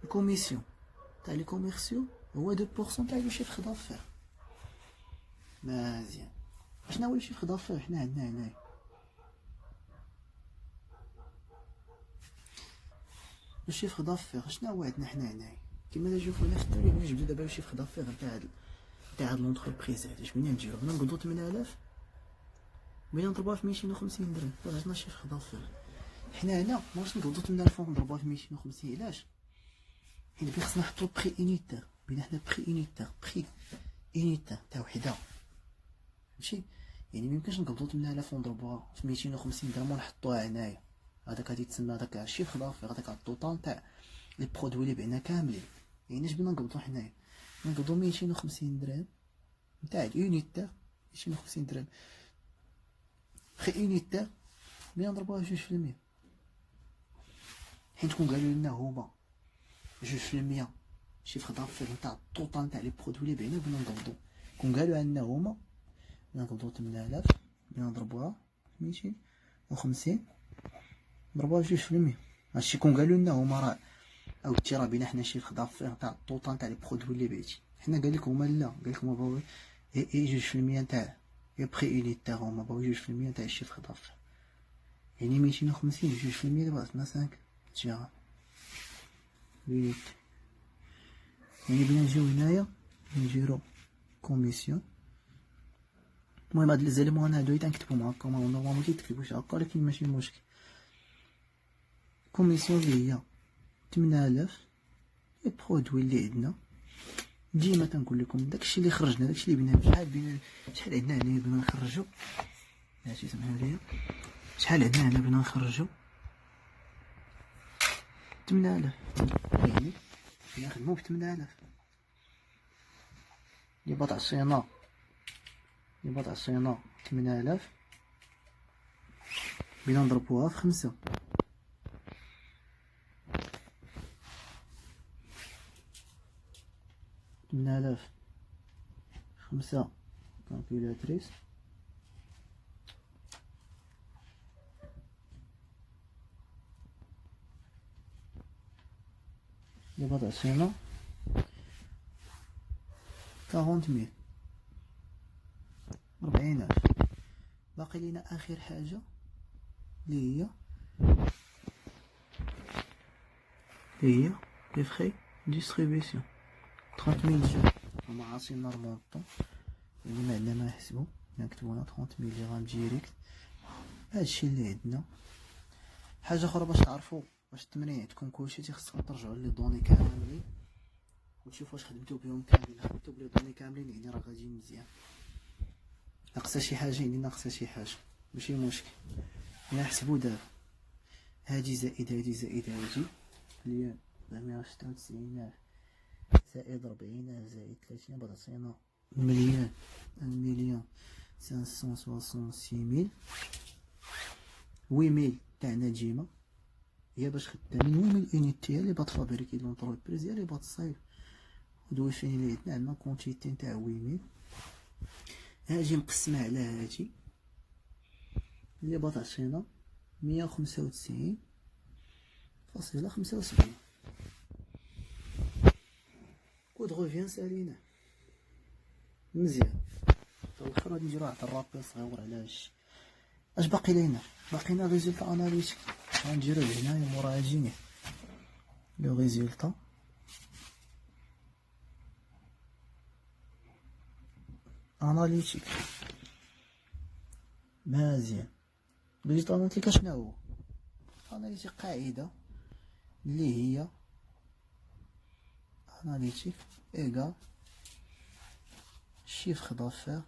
الكوميسيون تاع لي كوميرسيو هو 2% تاع لو شيفر دافير. مزيان. شنو هو لو شيفر دافير حنا عندنا هنايا؟ لو شيفر دافير شنو هو عندنا حنا هنايا؟ كيما نشوفو هنا في التمرين نجبدو دابا لو شيفر دافير تاع هاد لونتربريز هادي. اش بغينا نديرو؟ بغينا نقبضو 8000 بغينا نضربوها في 250 درهم عطنا شيفر دافير. حنا هنا ماش نقبضو 8000 ونضربوها في 250 علاش؟ حيت بغي خصنا نحطو بري اونيتير بين حنا بري اونيتير تاع وحده ماشي يعني ميمكنش نقبضو 8000 ونضربوها في 250 درهم ونحطوها هنايا. هذاك غادي تسمى هذاك الشيفر دافير هذاك الطوطال تاع لي برودوي اللي بعنا كاملين. يعني اش بغينا نقبضو حنايا؟ نقبضو 250 درهم نتاع الاونيتير 250 درهم بري اونيتير بغينا نضربوها في 2%. حيت كون قالوا لنا هما 2% شيفر دافير نتاع الطوطال تاع لي برودوي اللي بعنا بغينا نقبضو، كون قالوا عندنا هما بغينا نقبضو 8000 بغينا نضربوها في 250 نضربوها في 2%. هادشي كون قالوا لنا هما راه او راه بينا حنا شيفر دافير تاع الطوطال تاع لي برودوي اللي بعتي. حنا قال لك هما لا، قال لك هما باغي 2% تاع بري اونيتير هما باغي 2% تاع الشيفر دافير. يعني 250 2% دابا عطنا 5 تجاه يعني بغينا نجيو هنايا نديرو كوميسيون. المهم هاد لي زيليمون انا هادو تنكتبهم هكا نورمالمون كيتكتبوش هكا ولكن ماشي مشكل. كوميسيون اللي هي 8000 لي برودوي اللي عندنا. ديما تنقول لكم داكشي اللي خرجنا داكشي اللي بينا شحال عندنا هنا بغينا نخرجو ماشي سمحوا لي شحال عندنا هنا بغينا نخرجو 8000 يعني بغينا نخدمو ب 8000 اللي بضع صيانة 8000 بغينا نضربوها في 5 8000 5 كالكولاتريس اللي بضع صيانة 40000 40000. باقي لينا اخر حاجة اللي هي لي فخي ديستريبيسيون 30000 جو. هما عاصينا المونطون يعني ما عندنا ما نحسبو نكتبو هنا 30000 درهم ديريكت. هادشي اللي عندنا. حاجة اخرى باش تعرفو باش التمرين عندكم كلشي تيخصكم ترجعو لي دوني كاملين وتشوفو واش خدمتو بهم كاملين. خدمتو بلي دوني كاملين يعني راه غادي مزيان. ناقصه شي حاجة يعني ناقصه شي حاجة ماشي مشكل. نحسبو دابا هادي زائد هادي زائد هادي اللي هي 496000 زائد 40000 زائد 30 بضع صيانة مليون 566000 8000 تاعنا ديما هي باش خدامين 8000 اونيتي اللي بات فابريكي لونتربريز هي اللي بات صايب. ودوي فين اللي عندنا كونتيتي تاع 8000 هاجي مقسمة على هادي اللي بات عشرينة 195.75. كود غوفيان سالينا مزيان. الاخر غادي نديرو واحد الرابيل صغيور على هادشي. اش باقي لينا؟ باقي لنا ريزولتا اناليتيك غنديروه هنايا مورا هاجيني لو ريزولتا اناليتيك. مزيان. ريزولتا اناليتيك شنو هو؟ اناليتيك قاعده اللي هي اناليتيك ايكال chiffre d'affaires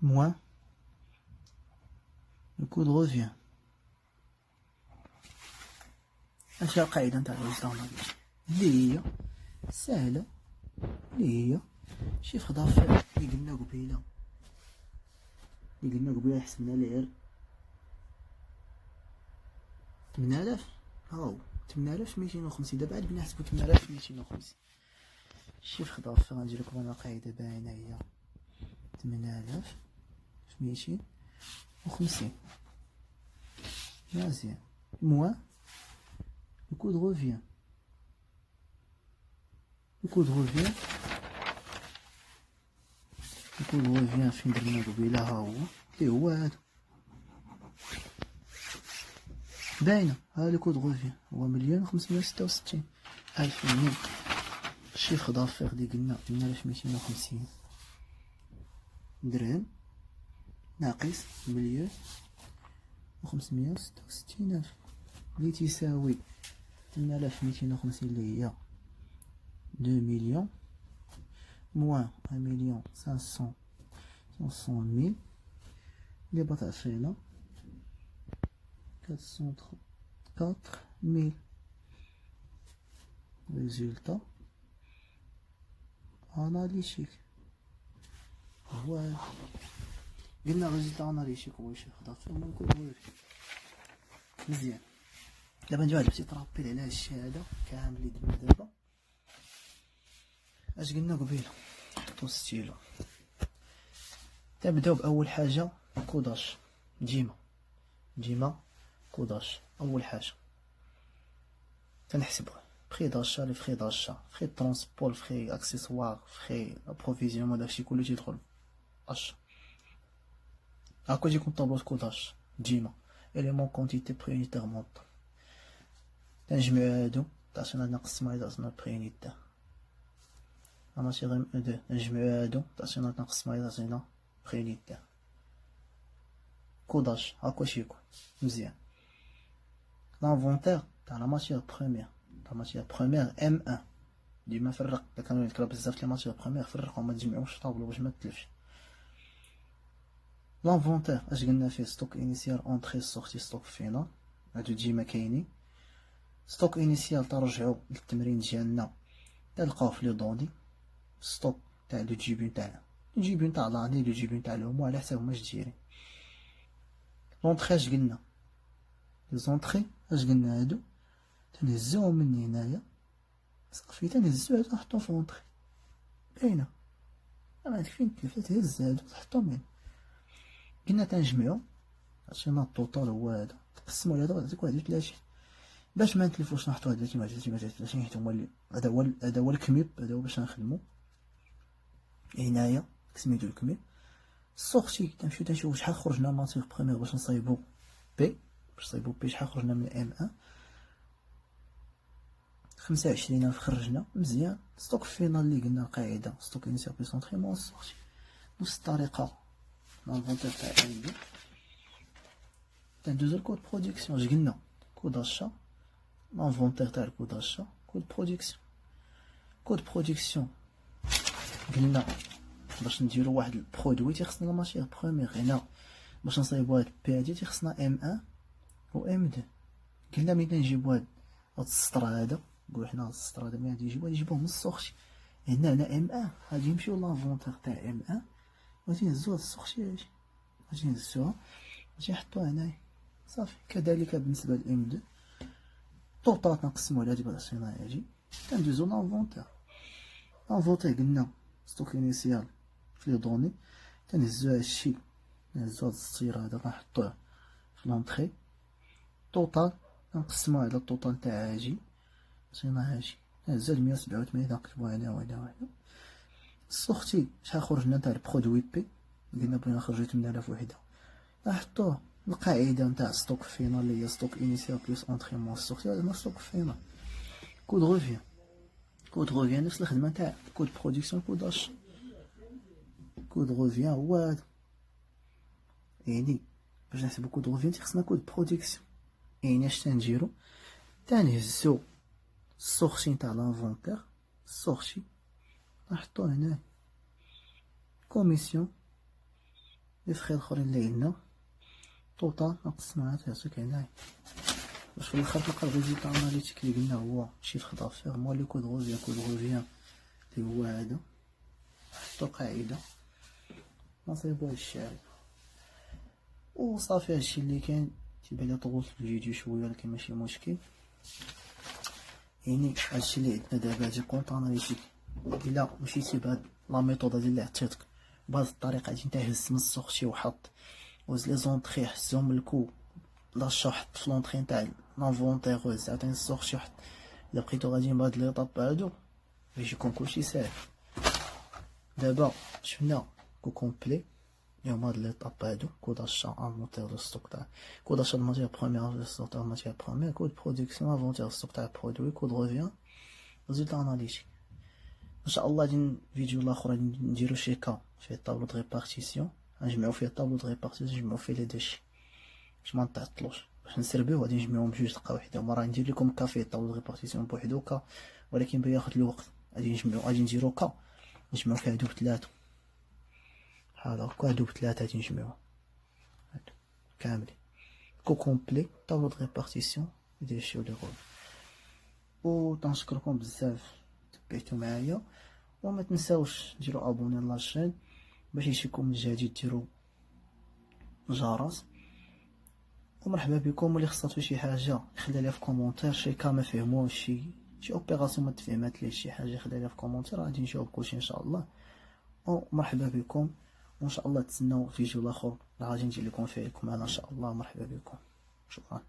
moins le coût de revient. اش القاعده نتاع الوجدان اللي هي سهله، اللي هي شيفر دافير اللي قلنا قبيله حسبنا ليه 8000 هاو 8250. دابا عاد بنا نحسبو 8250 شيفر دافير. غندير لكم انا قاعده باينه هي 8250 مزيان موان le coût de revient. Le coût de revient فين درنا قبيله ها هو اللي هو هذا باينه. ها لو كود روفيان هو 1,566,000 من الشيفر دافير اللي قلنا 8250 درهم ناقص 1,566,000 اللي تساوي 8250 اللي هي 2 مليون موان 1,500,000 اللي بتعطينا 434,000. ريزولتا اناليتيك هو قلنا ريزولتا اناليتيك هو شي خطا في المنكور مزيان. دابا نجيو واحد ترابيل على هادشي هذا كامل اللي درنا دابا. اش قلنا قبيله حطو ستيلو. تنبداو باول حاجه كوداش ديما كوداش. اول حاجه تنحسبوه بخي داشا لي فخي داشا فخي ترونسبور فخي اكسسوار فخي ابروفيزيونمون داكشي كله تيدخل اش هاكا تيكون طابلو كوداش ديما اليمون كونتيتي بريونيتير مونطون. تنجمعو هادو تعطينا نقسمو على تعطينا بريونيتير ماشي غير دو. نجمعو هادو تعطينا نقسمو على تعطينا بريونيتير كوداش هاكا شيكون مزيان. لانفونتير تاع لا ماتيير بروميير ام ان ديما فرق. الا كانوا يذكروا بزاف لي ماتيير بروميير فرقهم ما تجمعوش طابلو باش ما تلفش. لانفونتير اش قلنا فيه ستوك انيسيال اونطري سورتي ستوك فينال هادو ديما كاينين. ستوك انيسيال ترجعوا للتمرين ديالنا تلقاوه في لي دوني. ستوك تاع لو جيبون تاعنا لو جيبون تاع لاني لو جيبون تاع الهمو على حساب واش دايرين. لونطري اش قلنا لي زونطري اش قلنا هادو تنهزوهم من هنايا صافي تنهزو هادو نحطو في لونطري باينه. ما عندك فين تلف تهز هادو تحطهم هنا. قلنا تنجمعو عشان الطوطال هو هذا تقسمو على هذا غتعطيك 31 باش ما نتلفوش نحطو 31 حيت هما هذا هو الكميب. هذا هو باش نخدمو هنايا سميتو الكميب. السورتي تنمشيو تنشوفو شحال خرجنا ماتيغ بروميير باش نصايبو بي شحال خرجنا من ام ان 25,000 خرجنا مزيان. ستوك فينال اللي قلنا القاعده ستوك انيسيال بلس اونطريمون السورتي بنفس الطريقه لانفونتير تاع ام بي تندوزو الكود برودكسيون. اش قلنا كود اشا لانفونتير تاع الكود اشا كود برودكسيون قلنا باش نديرو واحد البرودوي تيخصنا لا ماتيير بروميير. هنا باش نصايبو هاد بي هادي تيخصنا ام ان و ام دو. قلنا ملي نجيبو هاد السطر هذا نقولو حنا هاد السطر هذا ملي نجيبوه من السورتي هنا ام ان غادي نمشيو لانفونتير تاع ام ان غادي نهزو هاد السورتي هادي غادي نهزوها غادي نحطوها هنايا صافي. كذلك بالنسبه لام دو طوطال تنقسمو على هادي بالعشرين هادي كندوزو لانفونتير. لانفونتير قلنا ستوك انيسيال في لي دوني تنهزو هادشي نهزو هاد السطير هذا كنحطوه في لونطري. طوطال نقسمو على الطوطال تاع هاجي عطينا هاجي نهزو 187 نقلبو هنا وهنا. السورتي شحال خرجنا تاع البرودوي بي قلنا بغينا نخرجو 8000 وحده نحطوه القاعده نتاع ستوك فينال اللي هي ستوك انيسيال بلس اونطريمون السورتي هذا ستوك فينال. كود روفيان نفس الخدمه تاع كود برودكسيون كود روفيان هو هذا يعني باش نحسبو كود غوفيان خصنا كود برودكسيون. يعني اش تنديرو تنهزو السورتي نتاع لانفونتير، السورتي نحطوه هنا كوميسيون لي فخي الاخرين اللي عندنا توطال نقسمها تعطيك هنايا باش في الاخر تلقى الريزولتا اناليتيك اللي قلنا هو شيفر دافير موا لو كود غوفيان اللي هو هذا. نحطو قاعدة نصيبو هادشي هذا وصافي. هادشي اللي كاين. تيبان لي طولت الفيديو شويه ولكن ماشي مشكل. يعني هادشي اللي عندنا دابا هادي كونط اناليتيك. الا مشيتي بهاد لا ميثود هادي اللي عطيتك بهاد الطريقه غادي انت هز من السورتي وحط وز لي زونطري حزهم من الكو لاشا حط في لونطري نتاع لانفونتير وهز عطيني السورتي وحط. الا بقيتو غاديين بهاد ليطاب هادو يجيكم كلشي ساهل. دابا شفنا كو كومبلي اليوم هاد ليطاب هادو كود اشا انفونتير دو ستوك تاع كود اشا دو ماتيير بروميير دو ستوك تاع ماتيير بروميير كود برودكسيون انفونتير دو ستوك تاع برودوي كود ريفيان ريزولتا اناليتيك. ان شاء الله غادي فيديو الاخر غادي نديرو شي كا فيه طابلو د ريبارتيسيون غنجمعو فيه طابلو د ريبارتيسيون نجمعو فيه لي دوشي باش ما نتعطلوش باش نسربيو غادي نجمعوهم بجوج دقه وحده. مرة ندير لكم كا فيه طابلو د ريبارتيسيون بوحدو كا ولكن بياخد الوقت. غادي نجمعو غادي نديرو كا نجمعو فيه هادو بثلاثة بحال هكا هادو بثلاثة غادي نجمعوهم هادو كاملين كو كومبلي طابلو د ريبارتيسيون دوشي و لي رول. و تنشكركم بزاف تبعتو معايا وما تنساوش ديروا ابوني لاشين باش يجيكم الجديد. ديروا الجرس ومرحبا بكم. واللي خصاتو شي حاجه خلي ليها في كومونتير شي كا ما فهموش شي اوبيراسيون ما تفهمات ليه شي حاجه خلي ليها في كومونتير غادي نجاوب كلشي ان شاء الله. ومرحبا بكم وان شاء الله تسناو فيديو الاخر غادي ندير لكم فيه معنا ان شاء الله. مرحبا بكم شكرا.